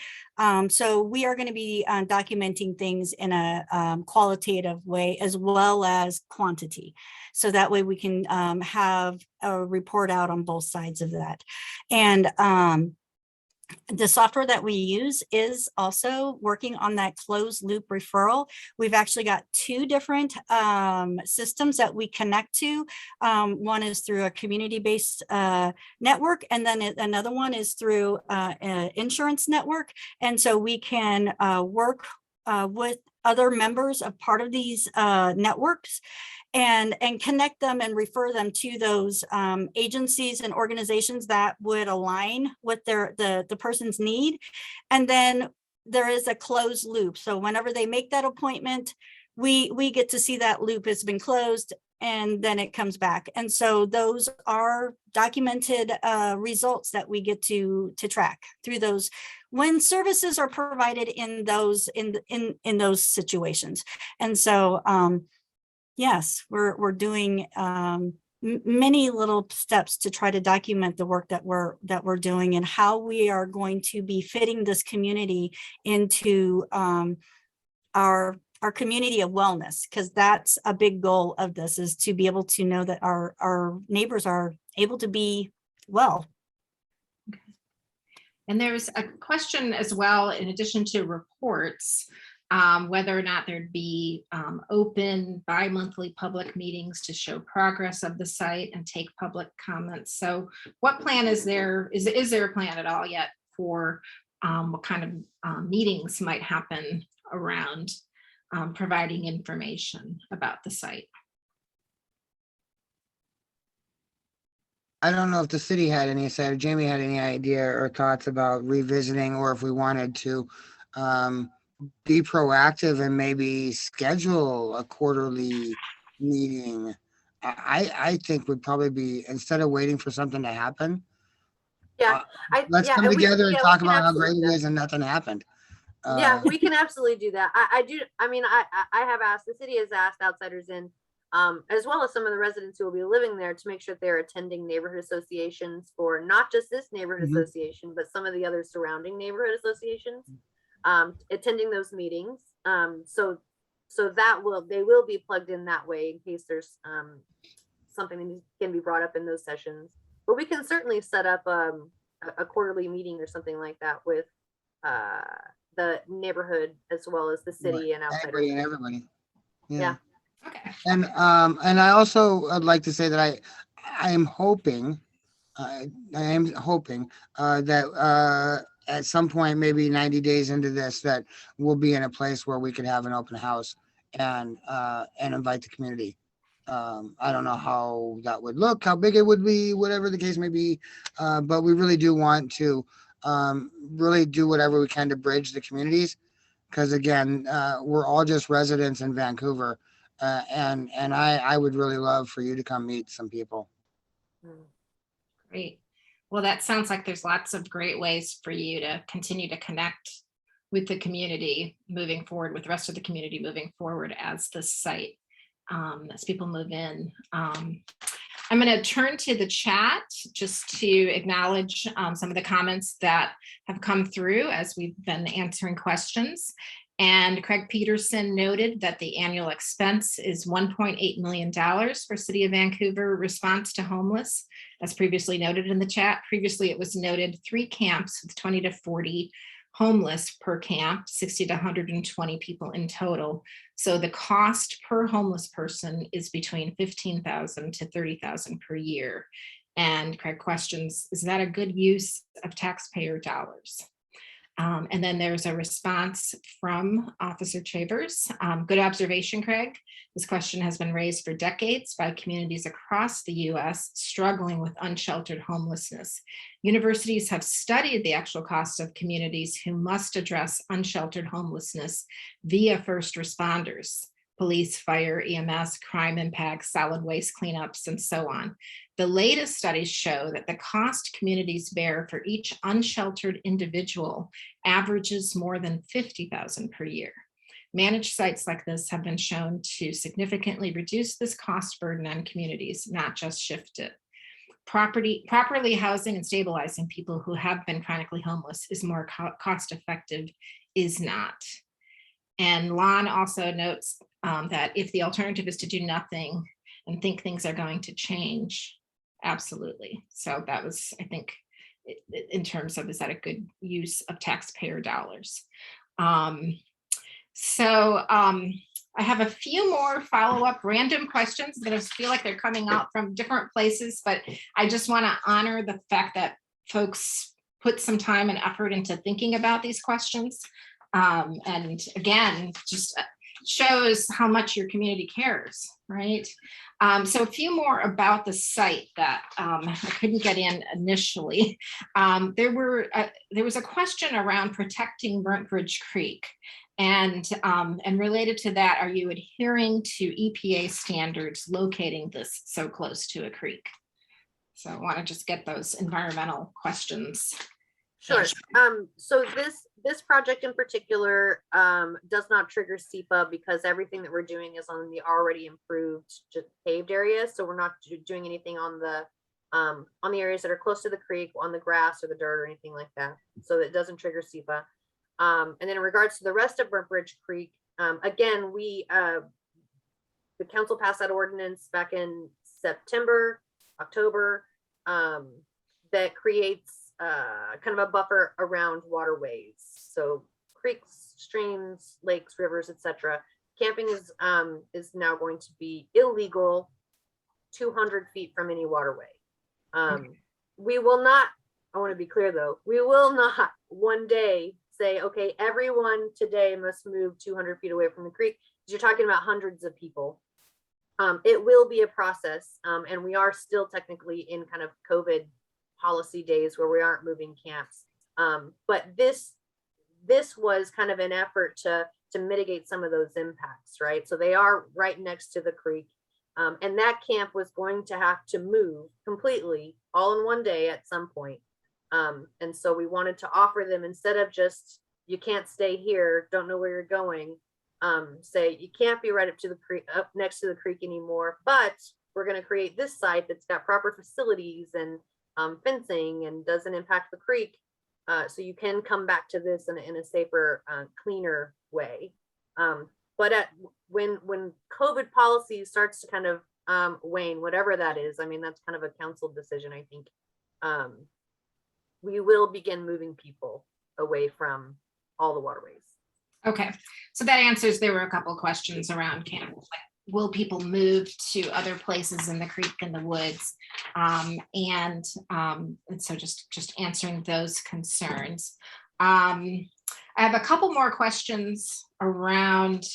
So we are going to be documenting things in a qualitative way as well as quantity. So that way we can have a report out on both sides of that. And the software that we use is also working on that closed loop referral. We've actually got two different systems that we connect to. One is through a community-based network, and then another one is through an insurance network. And so we can work with other members of part of these networks and connect them and refer them to those agencies and organizations that would align with the person's need. And then there is a closed loop. So whenever they make that appointment, we get to see that loop has been closed, and then it comes back. And so those are documented results that we get to track through those. when services are provided in those in those situations. And so yes, we're doing many little steps to try to document the work that we're doing and how we are going to be fitting this community into our community of wellness, because that's a big goal of this, is to be able to know that our neighbors are able to be well. And there's a question as well, in addition to reports, whether or not there'd be open bi-monthly public meetings to show progress of the site and take public comments. So what plan is there? Is there a plan at all yet for what kind of meetings might happen around providing information about the site? I don't know if the city had any say, or Jamie had any idea or thoughts about revisiting, or if we wanted to be proactive and maybe schedule a quarterly meeting. I think would probably be, instead of waiting for something to happen, Yeah, let's come together and talk about how great it is and nothing happened. Yeah, we can absolutely do that. I mean, I have asked, the city has asked outsiders in, as well as some of the residents who will be living there, to make sure they're attending neighborhood associations for not just this neighborhood association, but some of the other surrounding neighborhood associations, attending those meetings. So that they will be plugged in that way in case there's something that can be brought up in those sessions. But we can certainly set up a quarterly meeting or something like that with the neighborhood as well as the city and outsiders. And everybody. Yeah. Okay. And I also would like to say that I am hoping that at some point, maybe 90 days into this, that we'll be in a place where we could have an open house and invite the community. I don't know how that would look, how big it would be, whatever the case may be, but we really do want to really do whatever we can to bridge the communities, because again, we're all just residents in Vancouver, and I would really love for you to come meet some people. Great. Well, that sounds like there's lots of great ways for you to continue to connect with the community moving forward, with the rest of the community moving forward as the site, as people move in. I'm going to turn to the chat just to acknowledge some of the comments that have come through as we've been answering questions. And Craig Peterson noted that the annual expense is $1.8 million for City of Vancouver response to homeless, as previously noted in the chat. Previously, it was noted 3 camps with 20 to 40 homeless per camp, 60 to 120 people in total. So the cost per homeless person is between $15,000 to $30,000 per year. And Craig questions, is that a good use of taxpayer dollars? And then there's a response from Officer Chavers. Good observation, Craig. This question has been raised for decades by communities across the US struggling with unsheltered homelessness. Universities have studied the actual cost of communities who must address unsheltered homelessness via first responders, police, fire, EMS, crime impacts, solid waste cleanups, and so on. The latest studies show that the cost communities bear for each unsheltered individual averages more than $50,000 per year. Managed sites like this have been shown to significantly reduce this cost burden on communities, not just shift it. Properly housing and stabilizing people who have been chronically homeless is more cost effective, is not. And Lon also notes that if the alternative is to do nothing and think things are going to change, absolutely. So that was, I think, in terms of, is that a good use of taxpayer dollars? I have a few more follow-up random questions that I feel like they're coming out from different places, but I just want to honor the fact that folks put some time and effort into thinking about these questions. And again, just shows how much your community cares, right? So a few more about the site that I couldn't get in initially. There was a question around protecting Burnt Bridge Creek. And related to that, are you adhering to EPA standards locating this so close to a creek? So I want to just get those environmental questions Sure. So this project in particular does not trigger SEPA because everything that we're doing is on the already improved just paved areas. So we're not doing anything on the areas that are close to the creek, on the grass or the dirt or anything like that. So it doesn't trigger SEPA. And then in regards to the rest of Burnt Bridge Creek, again, the council passed that ordinance back in September, October, that creates kind of a buffer around waterways. So creeks, streams, lakes, rivers, etc. Camping is now going to be illegal 200 feet from any waterway. We will not, I want to be clear though, we will not one day say, okay, everyone today must move 200 feet away from the creek. You're talking about hundreds of people. It will be a process, and we are still technically in kind of COVID policy days where we aren't moving camps. But this was kind of an effort to mitigate some of those impacts, right? So they are right next to the creek. And that camp was going to have to move completely all in one day at some point. And so we wanted to offer them, instead of just, you can't stay here, don't know where you're going, say you can't be right up to the creek, up next to the creek anymore, but we're going to create this site that's got proper facilities and fencing and doesn't impact the creek. So you can come back to this in a safer, cleaner way. But when COVID policy starts to kind of wane, whatever that is, I mean, that's kind of a council decision, I think. We will begin moving people away from all the waterways. Okay, so that answers, there were a couple of questions around camp. Like, will people move to other places in the creek and the woods? And so just answering those concerns. I have a couple more questions around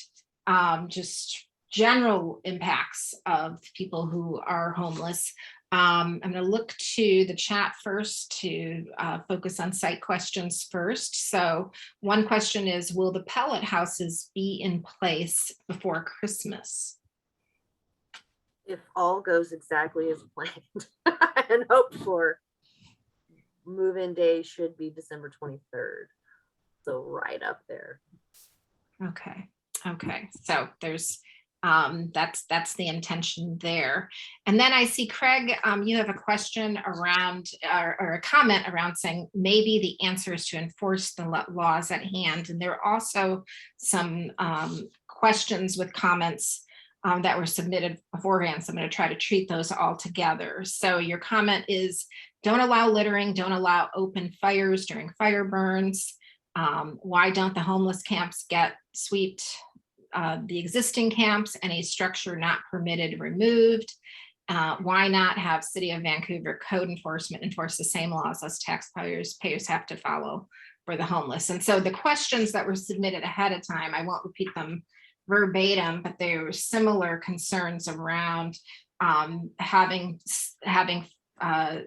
just general impacts of people who are homeless. I'm going to look to the chat first to focus on site questions first. So one question is, will the pellet houses be in place before Christmas? If all goes exactly as planned and hoped for, move-in day should be December 23rd. So right up there. Okay. So there's that's the intention there. And then I see, Craig, you have a question around or a comment around saying maybe the answer is to enforce the laws at hand. And there are also some questions with comments that were submitted beforehand. So I'm going to try to treat those all together. So your comment is, don't allow littering, don't allow open fires during fire burns. Why don't the homeless camps get swept? The existing camps, any structure not permitted removed. Why not have City of Vancouver code enforcement enforce the same laws as taxpayers have to follow for the homeless? And so the questions that were submitted ahead of time, I won't repeat them verbatim, but there were similar concerns around having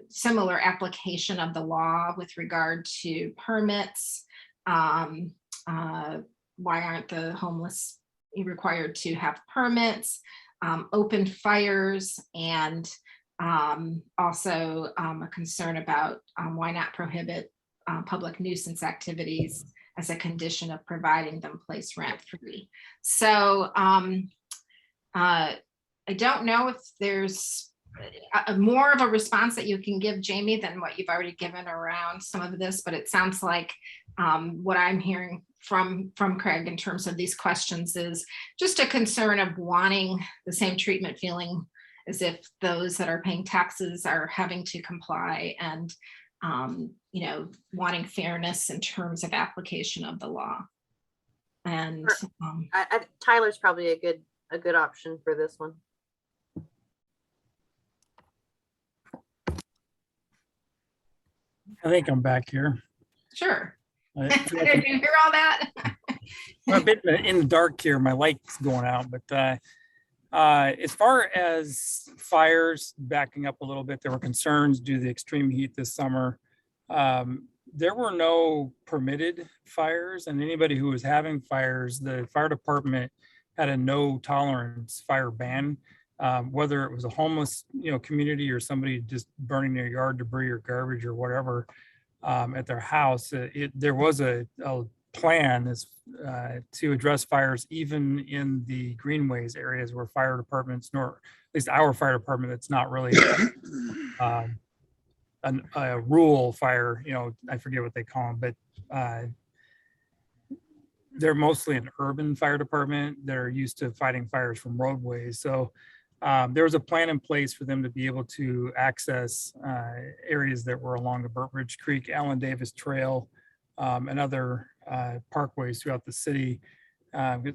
similar application of the law with regard to permits. Why aren't the homeless required to have permits, open fires, and also a concern about why not prohibit public nuisance activities as a condition of providing them place rent free. So I don't know if there's more of a response that you can give, Jamie, than what you've already given around some of this, but it sounds like what I'm hearing from Craig in terms of these questions is just a concern of wanting the same treatment, feeling as if those that are paying taxes are having to comply, and wanting fairness in terms of application of the law. And Tyler's probably a good option for this one. I think I'm back here. Sure. Did you hear all that? I'm a bit in the dark here. My light's going out, but as far as fires, backing up a little bit, there were concerns due to the extreme heat this summer. There were no permitted fires, and anybody who was having fires, the fire department had a no tolerance fire ban, whether it was a homeless community or somebody just burning their yard debris or garbage or whatever. at their house. There was a plan to address fires even in the greenways areas where fire departments, nor at least our fire department, it's not really a rural fire, I forget what they call them, but they're mostly an urban fire department. They're used to fighting fires from roadways. So there was a plan in place for them to be able to access areas that were along the Burnt Ridge Creek, Allen Davis Trail, and other parkways throughout the city.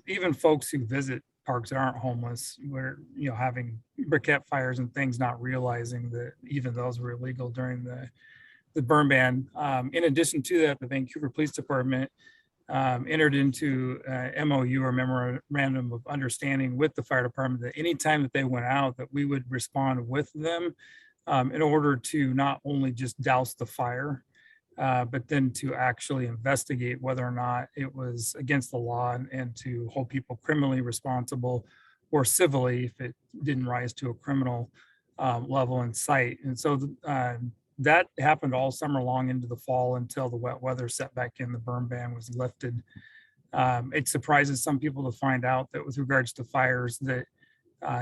Even folks who visit parks that aren't homeless were, having briquette fires and things, not realizing that even those were illegal during the burn ban. In addition to that, the Vancouver Police Department entered into MOU, or memorandum of understanding, with the fire department that anytime that they went out, that we would respond with them in order to not only just douse the fire, but then to actually investigate whether or not it was against the law, and to hold people criminally responsible or civilly if it didn't rise to a criminal level in sight. And so that happened all summer long into the fall until the wet weather set back in, the burn ban was lifted. It surprises some people to find out that with regards to fires, that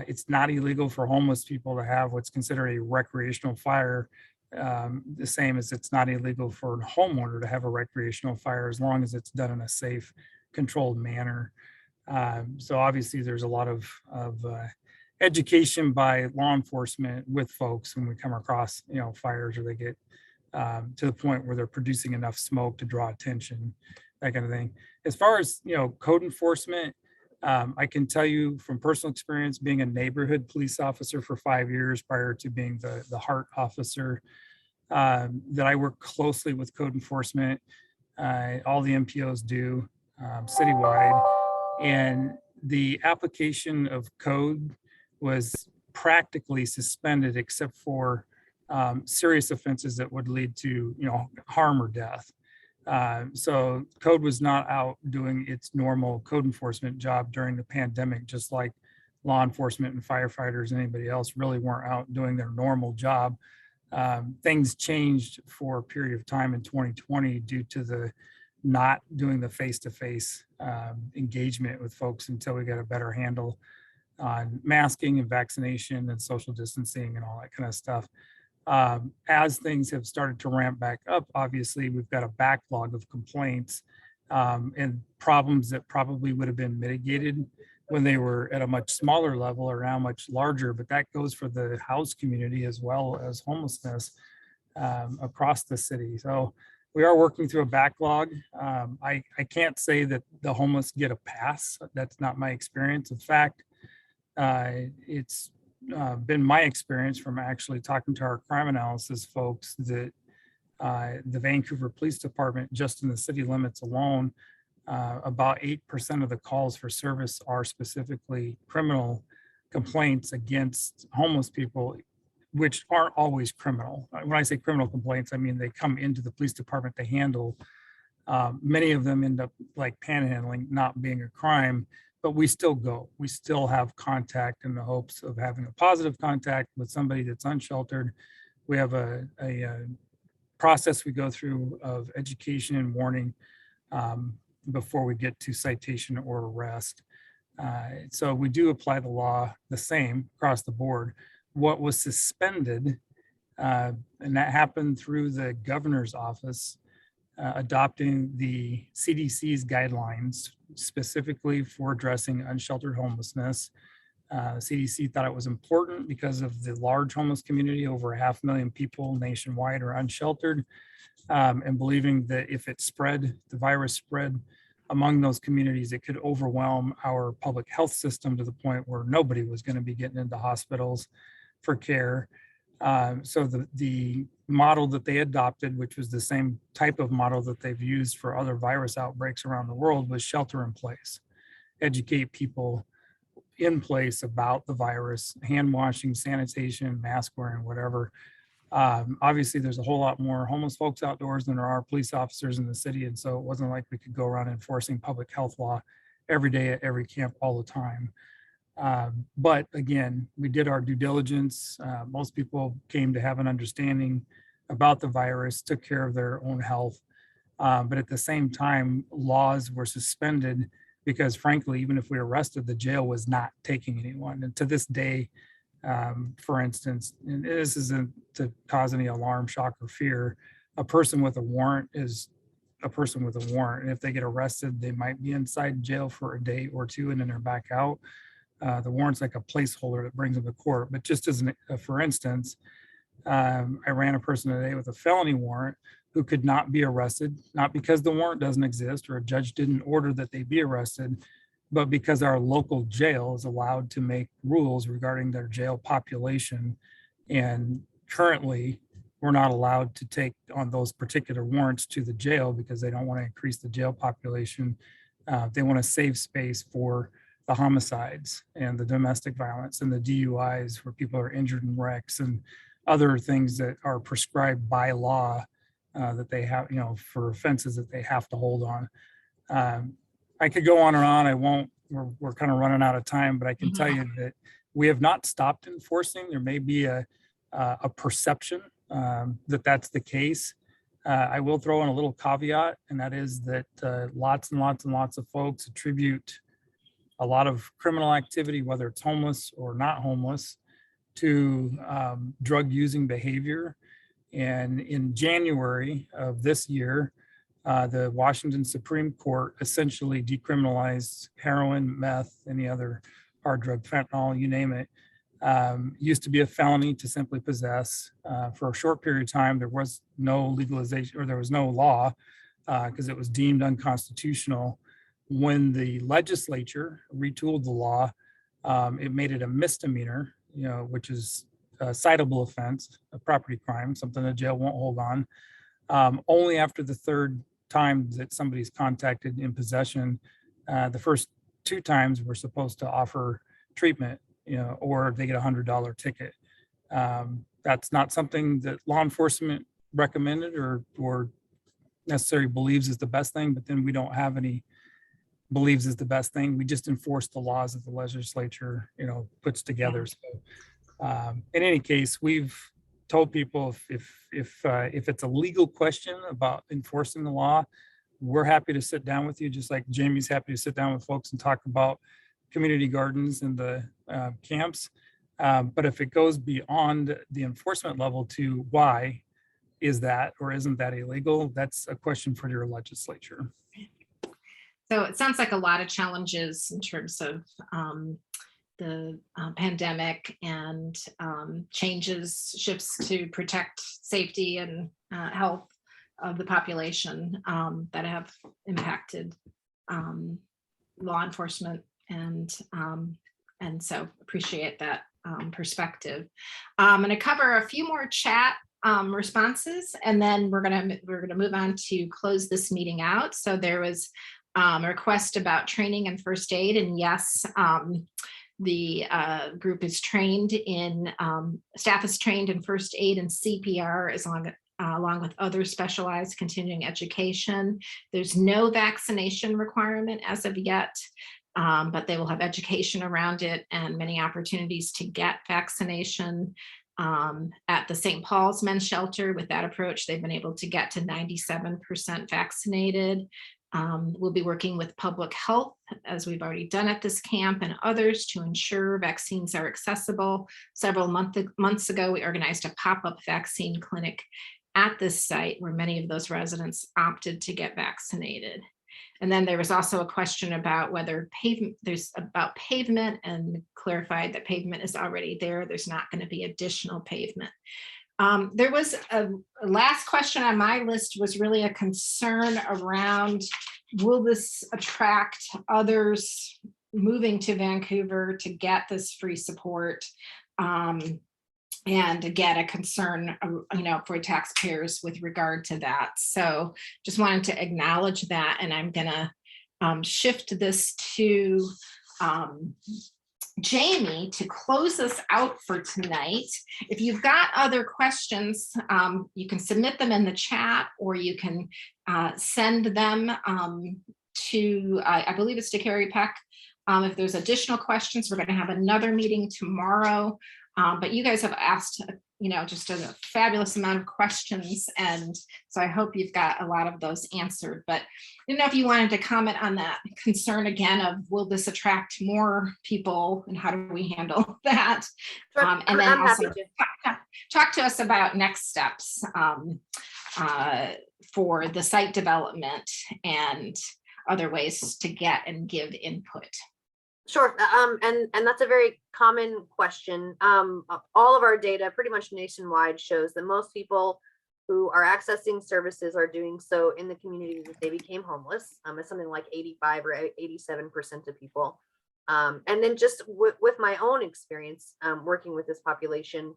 it's not illegal for homeless people to have what's considered a recreational fire, the same as it's not illegal for a homeowner to have a recreational fire, as long as it's done in a safe, controlled manner. So obviously there's a lot of education by law enforcement with folks when we come across, fires, or they get to the point where they're producing enough smoke to draw attention, that kind of thing. As far as, code enforcement, I can tell you from personal experience, being a neighborhood police officer for 5 years prior to being the heart officer, that I work closely with code enforcement. All the MPOs do citywide, and the application of code was practically suspended except for serious offenses that would lead to, harm or death. So code was not out doing its normal code enforcement job during the pandemic, just like law enforcement and firefighters and anybody else really weren't out doing their normal job. Things changed for a period of time in 2020 due to the not doing the face-to-face engagement with folks until we got a better handle on masking and vaccination and social distancing and all that kind of stuff. As things have started to ramp back up, obviously we've got a backlog of complaints and problems that probably would have been mitigated when they were at a much smaller level, or now much larger, but that goes for the house community as well as homelessness across the city. So we are working through a backlog. I can't say that the homeless get a pass. That's not my experience. In fact, it's been my experience from actually talking to our crime analysis folks that the Vancouver Police Department, just in the city limits alone, about 8% of the calls for service are specifically criminal complaints against homeless people, which aren't always criminal. When I say criminal complaints, I mean they come into the police department to handle. Many of them end up like panhandling, not being a crime, but we still go. We still have contact in the hopes of having a positive contact with somebody that's unsheltered. We have a process we go through of education and warning before we get to citation or arrest. So we do apply the law the same across the board. What was suspended, and that happened through the governor's office, adopting the CDC's guidelines specifically for addressing unsheltered homelessness. CDC thought it was important because of the large homeless community, over 500,000 people nationwide are unsheltered, and believing that if it spread, the virus spread among those communities, it could overwhelm our public health system to the point where nobody was going to be getting into hospitals for care. So the model that they adopted, which was the same type of model that they've used for other virus outbreaks around the world, was shelter in place. Educate people in place about the virus, hand washing, sanitation, mask wearing, whatever. Obviously, there's a whole lot more homeless folks outdoors than there are police officers in the city. And so it wasn't like we could go around enforcing public health law every day at every camp all the time. But again, we did our due diligence. Most people came to have an understanding about the virus, took care of their own health. But at the same time, laws were suspended because frankly, even if we were arrested, the jail was not taking anyone. And to this day, for instance, and this isn't to cause any alarm, shock, or fear, a person with a warrant is a person with a warrant. And if they get arrested, they might be inside jail for a day or two and then they're back out. The warrant's like a placeholder that brings them to court. But just as for instance, I ran a person today with a felony warrant who could not be arrested, not because the warrant doesn't exist or a judge didn't order that they be arrested, but because our local jail is allowed to make rules regarding their jail population. And currently, we're not allowed to take on those particular warrants to the jail because they don't want to increase the jail population. They want to save space for the homicides and the domestic violence and the DUIs where people are injured in wrecks and other things that are prescribed by law that they have, for offenses that they have to hold on. I could go on and on. I won't. We're kind of running out of time, but I can tell you that we have not stopped enforcing. There may be a perception that that's the case. I will throw in a little caveat, and that is that lots and lots and lots of folks attribute a lot of criminal activity, whether it's homeless or not homeless, to drug using behavior. And in January of this year, the Washington Supreme Court essentially decriminalized heroin, meth, any other hard drug, fentanyl, you name it. Used to be a felony to simply possess. For a short period of time, there was no legalization or there was no law because it was deemed unconstitutional. When the legislature retooled the law, it made it a misdemeanor, which is a citable offense, a property crime, something the jail won't hold on. Only after the third time that somebody's contacted in possession, the first two times we're supposed to offer treatment, or they get a $100 ticket. That's not something that law enforcement recommended or necessarily believes is the best thing, but then we don't have any believes is the best thing. We just enforce the laws that the legislature, puts together. So in any case, we've told people if it's a legal question about enforcing the law, we're happy to sit down with you, just like Jamie's happy to sit down with folks and talk about community gardens and the camps. But if it goes beyond the enforcement level to why is that or isn't that illegal, that's a question for your legislature. So it sounds like a lot of challenges in terms of the pandemic and shifts to protect safety and health of the population that have impacted law enforcement, and so appreciate that perspective. I'm going to cover a few more chat responses, and then we're gonna move on to close this meeting out. So there was a request about training and first aid, and yes, the group is trained in, staff is trained in first aid and CPR along with other specialized continuing education. There's no vaccination requirement as of yet, but they will have education around it and many opportunities to get vaccination. At the St. Paul's Men's Shelter, with that approach, they've been able to get to 97% vaccinated. We'll be working with public health, as we've already done at this camp, and others to ensure vaccines are accessible. Several months ago, we organized a pop-up vaccine clinic at this site where many of those residents opted to get vaccinated. And then there was also a question about whether pavement, and clarified that pavement is already there. There's not going to be additional pavement. There was a last question on my list was really a concern around, will this attract others moving to Vancouver to get this free support? And again, a concern, for taxpayers with regard to that. So just wanted to acknowledge that, and I'm gonna shift this to Jamie to close us out for tonight. If you've got other questions, you can submit them in the chat, or you can send them to, I believe it's to Carrie Peck. If there's additional questions, we're going to have another meeting tomorrow. But you guys have asked just a fabulous amount of questions. And so I hope you've got a lot of those answered, but I didn't know if you wanted to comment on that concern again of, will this attract more people and how do we handle that? Sure, And then I'm happy also to. talk to us about next steps for the site development and other ways to get and give input. Sure, and that's a very common question. All of our data pretty much nationwide shows that most people who are accessing services are doing so in the communities that they became homeless. It's something like 85 or 87% of people. And then just with my own experience working with this population,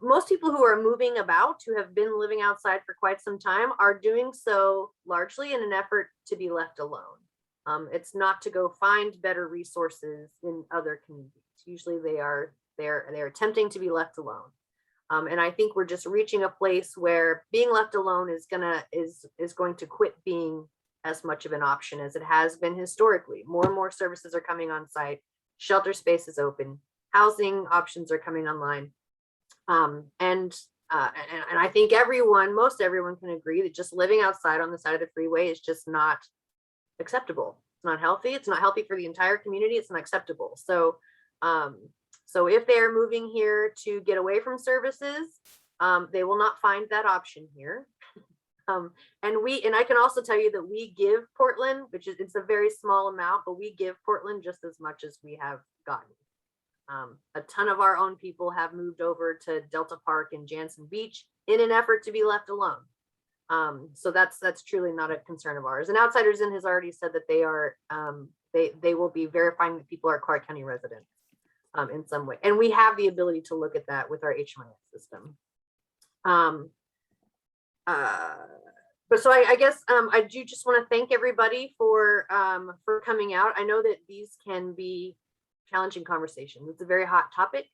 most people who are moving about, who have been living outside for quite some time, are doing so largely in an effort to be left alone. It's not to go find better resources in other communities. Usually they're attempting to be left alone. And I think we're just reaching a place where being left alone is going to quit being as much of an option as it has been historically. More and more services are coming on site. Shelter space is open. Housing options are coming online. And I think most everyone can agree that just living outside on the side of the freeway is just not acceptable. It's not healthy. It's not healthy for the entire community. It's not acceptable. So, so if they're moving here to get away from services, they will not find that option here. And I can also tell you that we give Portland, it's a very small amount, but we give Portland just as much as we have gotten. A ton of our own people have moved over to Delta Park and Jansen Beach in an effort to be left alone. So that's truly not a concern of ours. And Outsiders In has already said that they will be verifying that people are Clark County residents in some way. And we have the ability to look at that with our HMIS system. But so I guess I do just want to thank everybody for coming out. I know that these can be challenging conversations. It's a very hot topic.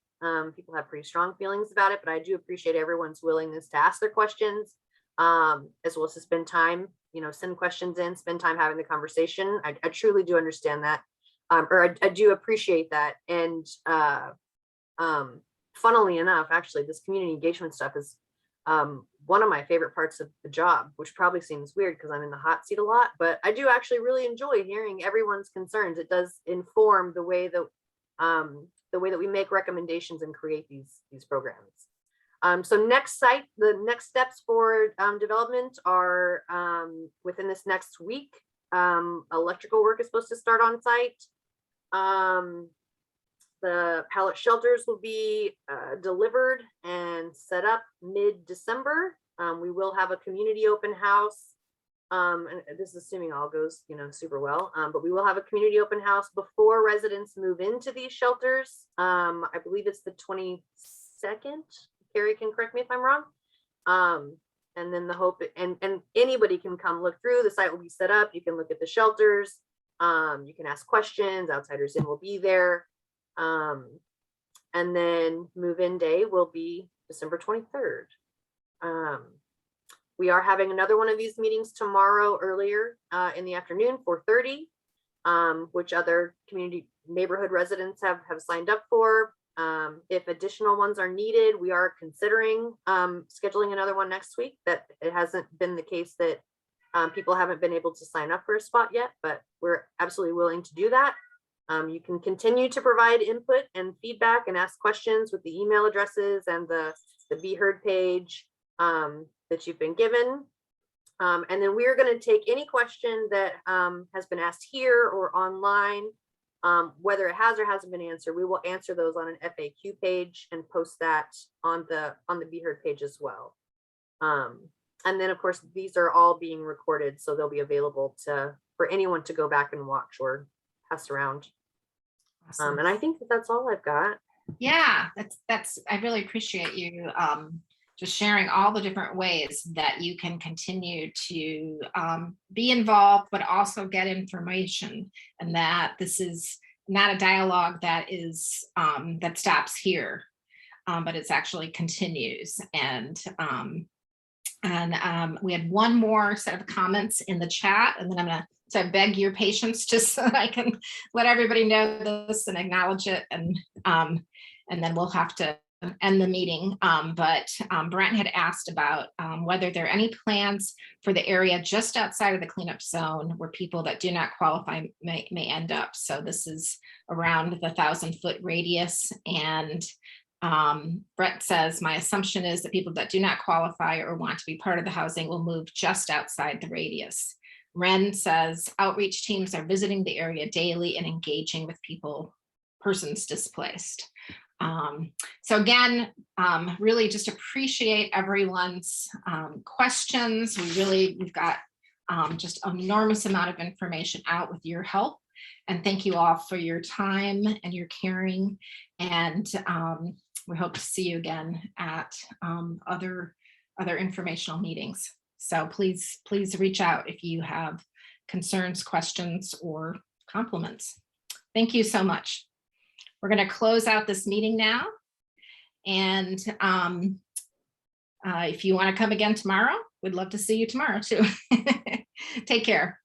People have pretty strong feelings about it, but I do appreciate everyone's willingness to ask their questions. As well as to spend time, send questions in, spend time having the conversation. I truly do understand that, or I do appreciate that. And funnily enough, actually, this community engagement stuff is one of my favorite parts of the job, which probably seems weird because I'm in the hot seat a lot, but I do actually really enjoy hearing everyone's concerns. It does inform the way that we make recommendations and create these programs. So the next steps for development are within this next week. Electrical work is supposed to start on site. The pallet shelters will be delivered and set up mid-December. We will have a community open house. And this is assuming all goes, super well. But we will have a community open house before residents move into these shelters. I believe it's the 22nd. Carrie can correct me if I'm wrong. And then the hope, and anybody can come look through. The site will be set up. You can look at the shelters. You can ask questions. Outsiders In will be there. And then move-in day will be December 23rd. We are having another one of these meetings tomorrow earlier in the afternoon, 4:30, which other community neighborhood residents have signed up for. If additional ones are needed, we are considering scheduling another one next week. That it hasn't been the case that people haven't been able to sign up for a spot yet, but we're absolutely willing to do that. You can continue to provide input and feedback and ask questions with the email addresses and the Be Heard page that you've been given. And then we're going to take any question that has been asked here or online. Whether it has or hasn't been answered, we will answer those on an FAQ page and post that on the Be Heard page as well. And then of course, these are all being recorded, so they'll be available for anyone to go back and watch or pass around. Awesome. And I think that's all I've got. Yeah, I really appreciate you just sharing all the different ways that you can continue to be involved, but also get information, and that this is not a dialogue that is that stops here, but it's actually continues. And we had one more set of comments in the chat, and then so I beg your patience just so that I can let everybody know this and acknowledge it, and then we'll have to end the meeting, but Brent had asked about whether there are any plans for the area just outside of the cleanup zone where people that do not qualify may end up. So this is around the 1,000-foot radius. And Brett says, my assumption is that people that do not qualify or want to be part of the housing will move just outside the radius. Ren says outreach teams are visiting the area daily and engaging with persons displaced. So again, really just appreciate everyone's questions. We've got just an enormous amount of information out with your help. And thank you all for your time and your caring. And we hope to see you again at other informational meetings. So please reach out if you have concerns, questions, or compliments. Thank you so much. We're going to close out this meeting now. And if you want to come again tomorrow, we'd love to see you tomorrow too. Take care.